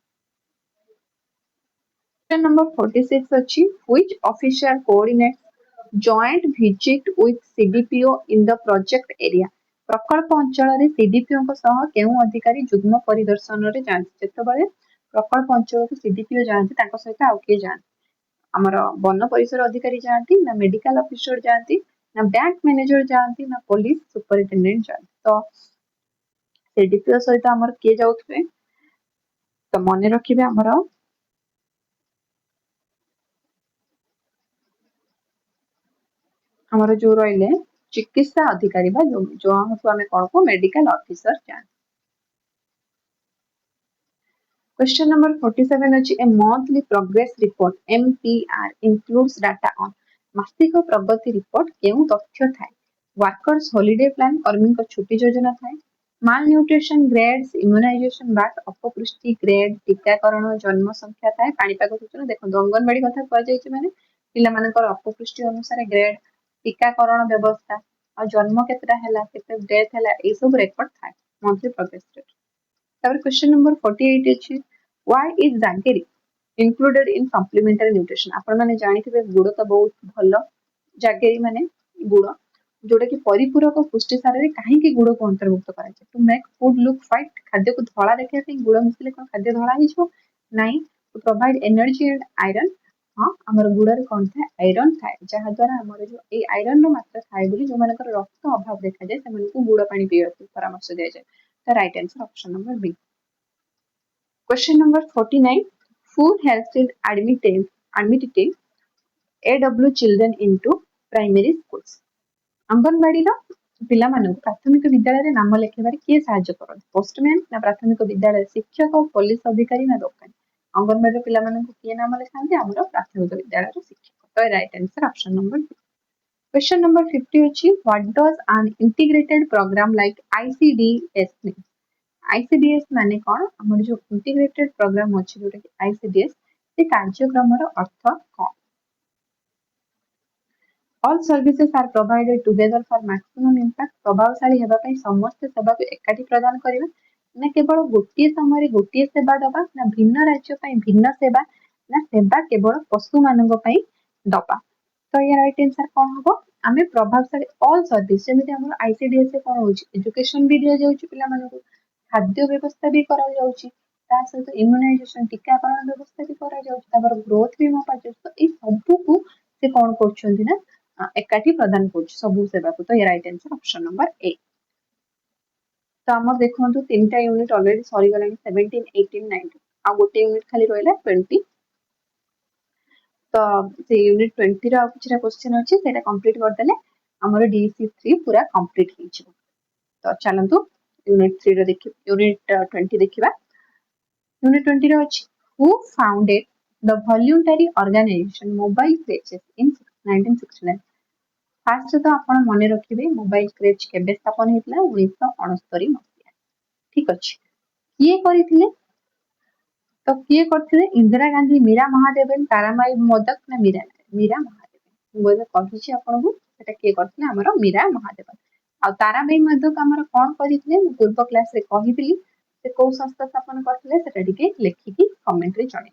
Question number 46 ଅଛି which official coordinates joint visit with CDPO in the project area? ପ୍ରକଳ୍ପ ଅଞ୍ଚଳରେ CDPOଙ୍କ ସହ କେଉଁ ଅଧିକାରୀ ଯୁଗ୍ମ ପରିଦର୍ଶନରେ ଯାଆନ୍ତି? ଯେତେବେଳେ ପ୍ରକଳ୍ପ ଅଞ୍ଚଳକୁ CDPO ଯାଆନ୍ତି ତାଙ୍କ ସହିତ ଆଉ କିଏ ଯାଆନ୍ତି? ଆମର ବନ ପରିସର ଅଧିକାରୀ ଯାଆନ୍ତି, ନା ମେଡିକାଲ ଅଫିସର ଯାଆନ୍ତି, ନା ବ୍ୟାଙ୍କ ମ୍ୟାନେଜର ଯାଆନ୍ତି, ନା ପୋଲିସ ସୁପରିଟେଣ୍ଡେଣ୍ଟ ଯାଆନ୍ତି? ତ CDPO ସହିତ ଆମର କିଏ ଯାଉଥିବେ? ତ ମନେ ରଖିବେ ଆମର ଯୋଉ ରହିଲେ ଚିକିତ୍ସା ଅଧିକାରୀ ବା ଯୋଉଙ୍କୁ ଆମେ କଣ କହୁ ମେଡିକାଲ ଅଫିସର ଯାଆନ୍ତି। Question number 47 ଅଛି a monthly progress report MPR includes data on ମାସିକ ପ୍ରଗତି ରିପୋର୍ଟ କେଉଁ ତଥ୍ୟ ଥାଏ? ୱାର୍କର୍ସ ହଲିଡେ ପ୍ଲାନ କର୍ମୀଙ୍କ ଛୁଟି ଯୋଜନା ଥାଏ, ମାଲ ନ୍ୟୁଟ୍ରିସନ ଗ୍ରେଡ୍ସ ଇମ୍ୟୁନାଇଜେସନ ବାଟ ଅପପୁଷ୍ଟି ଗ୍ରେଡ ଟୀକାକରଣ ଜନ୍ମ ସଂଖ୍ୟା ଥାଏ, ପାଣିପାଗ ସୂଚନା। ଦେଖନ୍ତୁ ଅଙ୍ଗନବାଡି କଥା କୁହାଯାଇଛି ମାନେ ପିଲାମାନଙ୍କର ଅପପୁଷ୍ଟି ଅନୁସାରେ ଗ୍ରେଡ ଟୀକାକରଣ ବ୍ୟବସ୍ଥା ଆଉ ଜନ୍ମ କେତେଟା ହେଲା କେତେ ଡେଥ୍ ହେଲା ଏଇ ସବୁ ରେକର୍ଡ ଥାଏ ମନ୍ଥଲି ପ୍ରୋଗ୍ରେସ ରେଟ୍। ତାପରେ କ୍ୱେଶ୍ଚନ ନମ୍ବର 48 ଅଛି why is jaggery included in supplementary nutrition? ଆପଣ ମାନେ ଜାଣିଥିବେ ଗୁଡ଼ ତ ବହୁତ ଭଲ ଜାଗେରୀ ମାନେ ଗୁଡ଼ ଯୋଉଟା କି ପରିପୂରକ ପୁଷ୍ଟିସାରରେ କାହିଁକି ଗୁଡ଼କୁ ଅନ୍ତର୍ଭୁକ୍ତ କରାଯାଏ? Two make food look white ଖାଦ୍ୟକୁ ଧଳା ଦେଖିବା ପାଇଁ ଗୁଡ଼ ମିଶିଲେ କଣ ଖାଦ୍ୟ ଧଳା ହେଇଯିବ? ନାଇଁ। To provide energy and iron हाँ आमर गुड़ में कौन था आयरन थाए जहाद्वारा आमर जो ये आयरन मात्रा थाए बोली जो मानकर रक्त अभाव देखा जाए से गुड़ पानी पीवा परामर्श दिया जाए तो right answer option number B question number 49 who helps in admitting AW children into primary schools anganwadi पिलाମାନଙ୍କୁ ପ୍ରାଥମିକ ବିଦ୍ୟାଳୟରେ ନାମ ଲେଖାଇବାରେ କିଏ ସାହାଯ୍ୟ କରନ୍ତି ପୋଷ୍ଟମ୍ୟାନ ନା ପ୍ରାଥମିକ ବିଦ୍ୟାଳୟ ଶିକ୍ଷକ ପୋଲିସ ଅଧିକାରୀ ନା ଦୋକାନୀ अंगनवाड़ी ପିଲାମାନଙ୍କୁ କିଏ ନାମ ଲେଖାନ୍ତି ଆମର ପ୍ରାଥମିକ ବିଦ୍ୟାଳୟର ଶିକ୍ଷକ ତ right answer option number 2 question number 50 अछि what does an integrated programme like ICDS mean ICDS माने कोन हमर जो इंटीग्रेटेड प्रोग्राम अछि जोटा कि आईसीडीएस से कार्यक्रमर अर्थ कोन All services are provided together for maximum impact. प्रभावशाली हेबा पई समस्त सेवा को एकाठी प्रदान करिवे ना केवल गोटिए समय गोटिए सेवा दबा ना भिन्न राज्य पई भिन्न सेवा ना सेवा केवल पशु मानक पई दबा तो ये राइट आंसर कोन हबो आमे प्रभावशाली ऑल सर्विस जेमिति हमर आईसीडीएस से कोन होची एजुकेशन भी दिया जाउची पिला मानक खाद्य व्यवस्था भी करा जाउची ता सहित इम्युनाइजेशन टीकाकरण व्यवस्था भी करा जाउची तापर ग्रोथ भी मपा जाउची तो ए सब को से कोन करछन्ती ना एकाठी प्रदान କରୁଛି ସବୁ ସେବାକୁ ତ right answer option number A ତ ଆମର ଦେଖନ୍ତୁ ତିନିଟା ୟୁନିଟ୍ ऑलरेडी ସରିଗଲାଣି 17 18 19 ଆଉ ଗୋଟେ ୟୁନିଟ୍ ଖାଲି ରହିଲା 20 ତ ସେ ୟୁନିଟ୍ 20 ର ଆଉ କିଛିଟା क्वेश्चन ଅଛି ସେଟା कंप्लीट करदेले हमर डीसी 3 पूरा कंप्लीट ହେଇଯିବ ତ ଚାଲନ୍ତୁ यूनिट 3 ର ଦେଖି यूनिट 20 देखिबा यूनिट 20 ର ଅଛି who founded the voluntary organization mobile crutches in 1969 fast तो आपण मने रखिबे मोबाइल क्रेज केबे स्थापन हेतला 1969 मसिया ठीक अछि किए करिथिले तो किए करथिले इंदिरा गांधी मीरा महादेवन तारामाई मोदक ना मीरा महादेवन बोले कहिछि आपण को सेटा किए करथिले हमर मीरा महादेवन आ तारामाई मोदक हमर कोन करिथिले पूर्व क्लास रे कहिथिली से को संस्था स्थापन करथिले सेटा टिके लेखिकी कमेंट रे जणे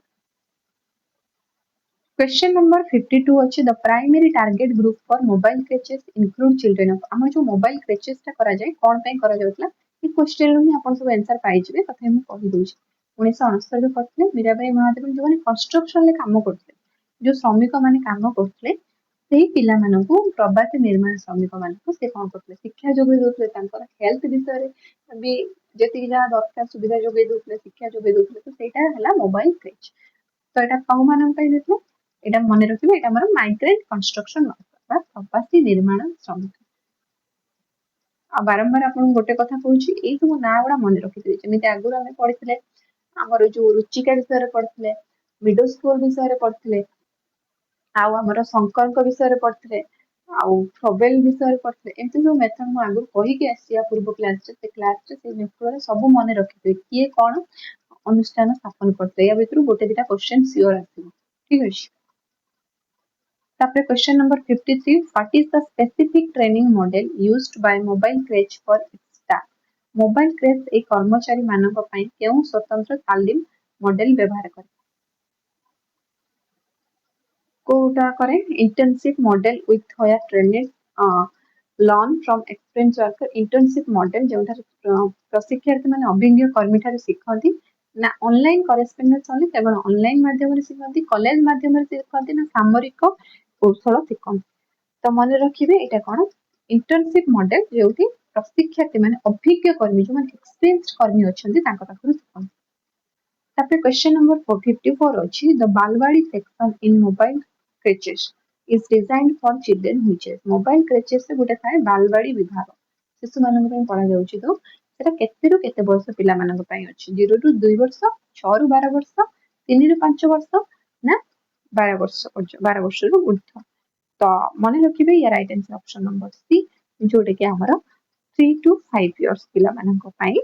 Question number 52 अछि the primary target group for mobile crutches include children of हम जो mobile crutches ता करा जाय कोन पे करा जाउतला ई क्वेश्चन रो ही आपण सब आंसर पाइ जिवे तथे हम कहि दोछि 1969 रे करथिले मीराबाई महादेवन जो माने कंस्ट्रक्शन ले काम करथिले जो श्रमिक माने काम करथिले सेही पिला मानकु प्रवासी निर्माण श्रमिक मानकु से कोन करथिले शिक्षा जोगे दोथले तांकर हेल्थ विषय रे भी जेति जा दरकार सुविधा जोगे दोथले शिक्षा जोगे दोथले तो सेटा हला मोबाइल क्रेच तो एटा कौ मानन पे देथले এটা মনে রাখবে এটা আমার মাইগ্রেন্ট কনস্ট্রাকশন বা প্রবাসী নির্মাণ শ্রমিক आ बारंबार आपन गोटे कथा कहूची एई सब ना गुडा मन रखिथिबे जेमिति आगुर हम पढिथिले हमर जो रुचिका विषय रे पढिथिले मिडल स्कूल विषय रे पढिथिले आ हमर शंकर को विषय रे पढिथिले आ फ्रोबेल विषय रे पढिथिले एमति सब मेथड म आगुर कहि के आसिया पूर्व क्लास रे से मेथड रे सब मन रखिथिबे किए कोन अनुष्ठान स्थापन करते या भितर गोटे दिटा क्वेश्चन सियोर आथिबो ठीक अछि Question number 53. What is the specific training model used by Mobile Crèche for its staff? Mobile Crèche एक कर्मचारी मानक पई केउ स्वतंत्र तालीम मॉडल व्यवहार करे कोटा करे इंटर्नशिप मॉडल विथ होया trained learn from experience worker internship model जोटा प्रशिक्षार्थी माने अभिज्ञ कर्मी ठारे सिखंती ना ऑनलाइन करेस्पोंडेंस ओनली केवल ऑनलाइन माध्यम रे सिखंती कॉलेज माध्यम रे सिखंती ना सामरिक कौशल शिखंती तो मन रखिबे एटा कोन इंटर्नशिप मॉडल जेउटी प्रशिक्षार्थी माने अभिज्ञ कर्मी जो माने एक्सपीरियंस कर्मी अछंती तांका पाखरु सिखंती तापर क्वेश्चन नंबर 54 अछि the balwadi section in mobile creches is designed for children which is mobile creches से गोटे थाए बालवाड़ी विभाग शिशु मानक पई पढा जाउची तो सेटा केते रु केते वर्ष पिला मानक पई अछि 0 रु 2 वर्ष 6 रु 12 वर्ष 3 रु 5 वर्ष ना 12 वर्ष 12 वर्ष रु ऊर्ध्व तो मन रखिबे या right answer option number C जोटे के हमर 3 टू 5 इयर्स पिला मानक पई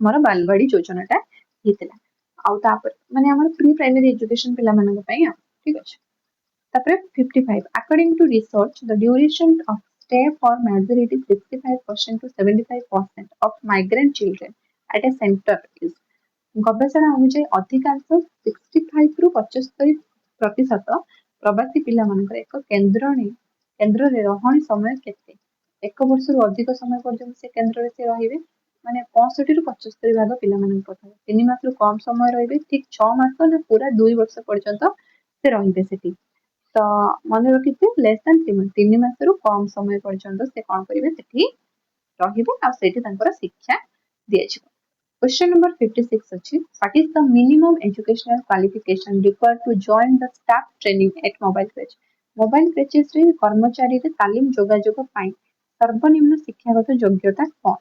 मोर बालवाड़ी योजनाटा हेतला आउ तापर माने हमर प्री प्राइमरी एजुकेशन पिला मानक पई ठीक अछि तापर 55 according to research the duration of stay for majority 65% to 75% of migrant children at a center is गवेषणा अनुसार अधिकांश 65 रु 75% प्रवासी पिला मानकर एक केंद्र रे रहणी समय केते एक वर्ष रु अधिक समय पर्यंत से केंद्र रे से रहिबे माने 65 रु 75 भाग पिला मानन पथाय 3 मास रु कम समय रहिबे ठीक 6 मास ना पूरा 2 वर्ष पर्यंत से रहिबे सेठी। तो मन रखिथे लेस देन 3 मासरू कम समय पर्यंत से कौन करिवे सेठी रहिबे आ सेठी तांकर शिक्षा दियाजिबो। Question number 56 अछि what is the minimum educational qualification required to join the staff training at mobile crèche? Mobile creches रे कर्मचारी रे तालीम जोगाजोग पाई सर्वनिम्न शिक्षागत योग्यता कौन?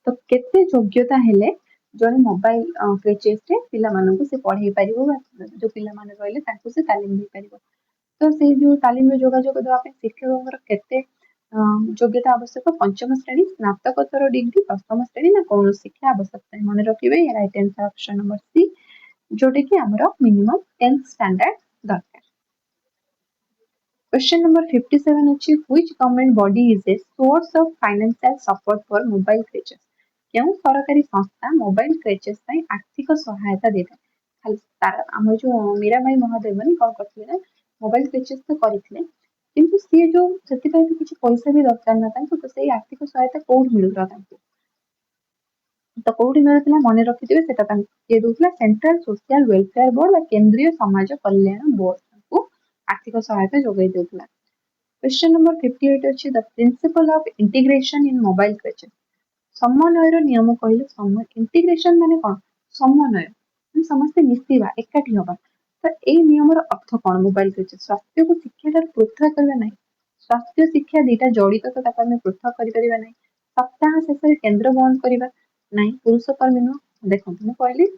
तो केते योग्यता हेले जने मोबाइल क्रेचेस रे पिला मानकु से पढ़ाई परिबो जो पिला माने रहले ताकु से तालीम दे परिबो। तो से जो तालीम रे जोगाजोग दवा पे शिक्षकଙ୍କର केते योग्यता आवश्यक पंचम श्रेणी स्नातकोत्तर डिग्री दशम श्रेणी ना कौन शिक्षा आवश्यकता मन रखिबे right answer option number C जोटे कि हमरो मिनिमम 10th स्टैंडर्ड दरकार। Question number 57 अछि which government body is a source of financial support for mobile crèches? केउ सरकारी संस्था मोबाइल क्रेचेस पई आर्थिक सहायता देता खाली तार हम जो मीरा भाई महादेवन कौन करथिले ना मोबाइल क्रेचेस तो करथिले किंतु सी जो सेति पई किछि पैसा भी दरकार ना तांको तो सेई आर्थिक सहायता कोड मिलुरा तांको तो कोडी मिलुतला मने रखिथिबे सेटा तांको के दोतला सेंट्रल सोशल वेलफेयर बोर्ड वा केंद्रीय समाज कल्याण बोर्ड को आर्थिक सहायता जोगाई देउतला। क्वेश्चन नंबर 58 अछि the principle of integration in mobile creches समन्वयर नियम कहले समय इंटीग्रेशन माने कोन समन्वय हम समस्त मिसिबा एकाठी होबा तो ए नियमर अर्थ कोन मोबाइल क्रेचेस स्वास्थ्य को शिक्षा पृथक करबा नहीं स्वास्थ्य शिक्षा दीटा जड़ित तो ताको हम पृथक करि परिबा नहीं सप्ताह शेष केंद्र बंद करबा नहीं पुरुष कर्मी नु देखो मैं कहली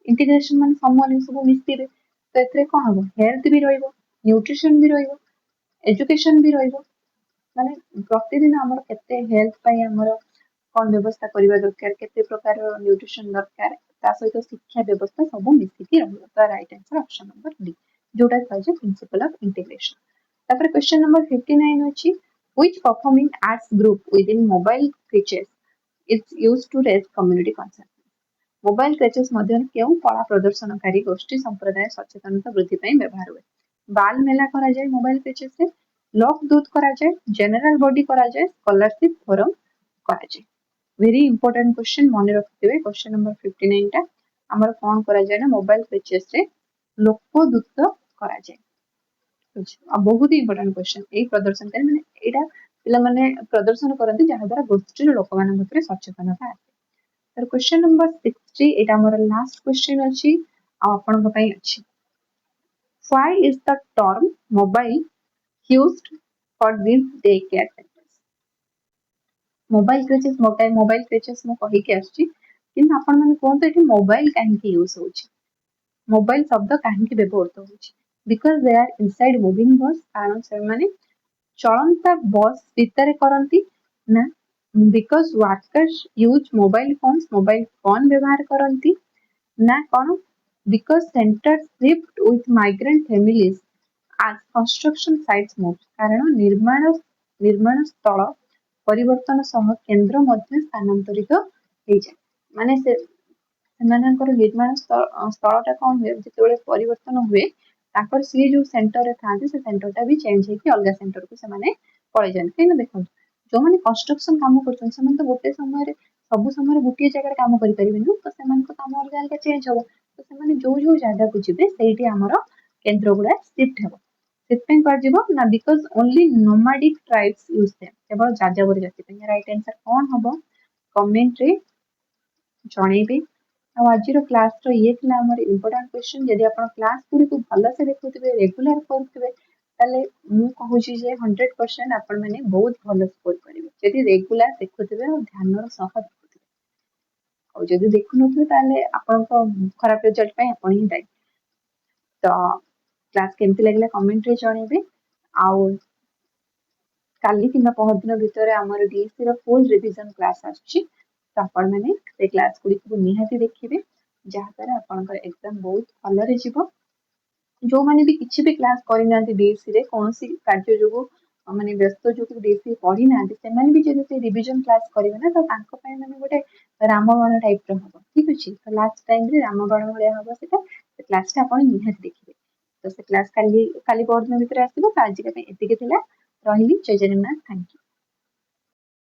इंटीग्रेशन माने समन्वय सब मिसिबे तो एथरे कोन हो हेल्थ भी रहइबो न्यूट्रिशन भी रहइबो एजुकेशन भी रहइबो माने प्रतिदिन हमर केते हेल्थ पई हमर कौन व्यवस्था करबा दरकार केते प्रकार न्यूट्रिशन दरकार ता सहित शिक्षा व्यवस्था सब मिसिकी रहइबो तो right answer option number D जोटा कहजे प्रिंसिपल ऑफ इंटीग्रेशन। तापर क्वेश्चन नंबर 59 अछि which performing arts group within mobile crèches is used to raise community concern? Mobile creches मध्य केउ कला प्रदर्शनकारी गोष्ठी संप्रदाय सचेतनता वृद्धि पई व्यवहार हुए बाल मेला करा जाय मोबाइल क्रेचेस से लोक दूत करा जाय जनरल बॉडी करा जाय स्कॉलरशिप फोरम करा जाय वेरी इंपोर्टेंट क्वेश्चन मन रखिथिबे क्वेश्चन नंबर 59 टा हमर कोन करा जाय ना मोबाइल क्रेचेस रे लोक दूत करा जाय अब बहुत ही इंपोर्टेंट क्वेश्चन ए प्रदर्शन कर माने एटा पिला माने प्रदर्शन करंती जहा द्वारा गोष्ठी लोक मान भितर सचेतनता आसे। तर क्वेश्चन नंबर 60 एटा हमर लास्ट क्वेश्चन अछि आपन पई अछि why is the term mobile used for this day care centers? Mobile creches मो कहि के आछि किन आपन माने कोन एठी मोबाइल काहे के यूज होछि मोबाइल शब्द काहे के व्यवहृत होछि because they are inside moving bus कारण से माने चलंता बस भीतर करंती ना because workers use mobile phone व्यवहार करंती ना कोन because centers shift with migrant families as construction sites move कारण निर्माण स्थल परिवर्तन सह केंद्र मध्य स्थानांतरित हो जाए माने से सेमानकर निर्माण स्थलटा कोन हुए जेतेबेले परिवर्तन हुए ताकर सी जो सेंटर रे थांती से सेंटरटा भी चेंज हे कि अलगा सेंटर को से माने पळै जान केना देखो जो माने कंस्ट्रक्शन काम करछन से माने तो गोटे समय रे सब समय रे गोटे जगह काम करि परिबे न तो से मान को काम अलगा अलगा चेंज हो तो से माने जो जगह को जिबे सेठी हमर केंद्र गुडा शिफ्ट हेबो सेटपे कर जिवो ना because only nomadic tribes use them केवल जाजावर जाति पे राइट आंसर कोन हबो कमेंट रे जणेबे आज क्लास ये इंपोर्टेंट क्वेश्चन जदि आप क्लास गुड़ी को भलसे देखुवे रेगुलर करुवे ताले मु कहूची जे 100% आपण माने बहुत भल स्कोर करेंगे जदि रेगुलर देखुवे और ध्यान सह देखुवे और जदि देखु नथुवे ताले आपण को खराब रिजल्ट पे आपण ही दायी तो क्लास केमती लागला कमेंट रे जणेबे आउ काली किंबा पहरदिन भितर हमर डीएससी रो फुल रिवीजन क्लास आछि तो आपण माने से क्लास गुडी को निहाती देखिबे जहा द्वारा आपनकर एग्जाम बहुत भलरे जीवो जो माने भी किछि भी क्लास करि नांती डीएससी रे कोनोसी कार्य जोगु माने व्यस्त जोगु डीएससी पढी नांती से माने भी जदि से रिवीजन क्लास करिवे ना तो तांको पय माने गोटे रामबाण टाइप रो हबो ठीक अछि तो लास्ट टाइम रे रामबाण भले हबो सेटा से क्लास टा आपण निहाती देखिबे तो से क्लास काली काली पहरदिन भितर आसीबो तो आज के पे एतिके थिला रहिली जय जगन्नाथ थैंक यू।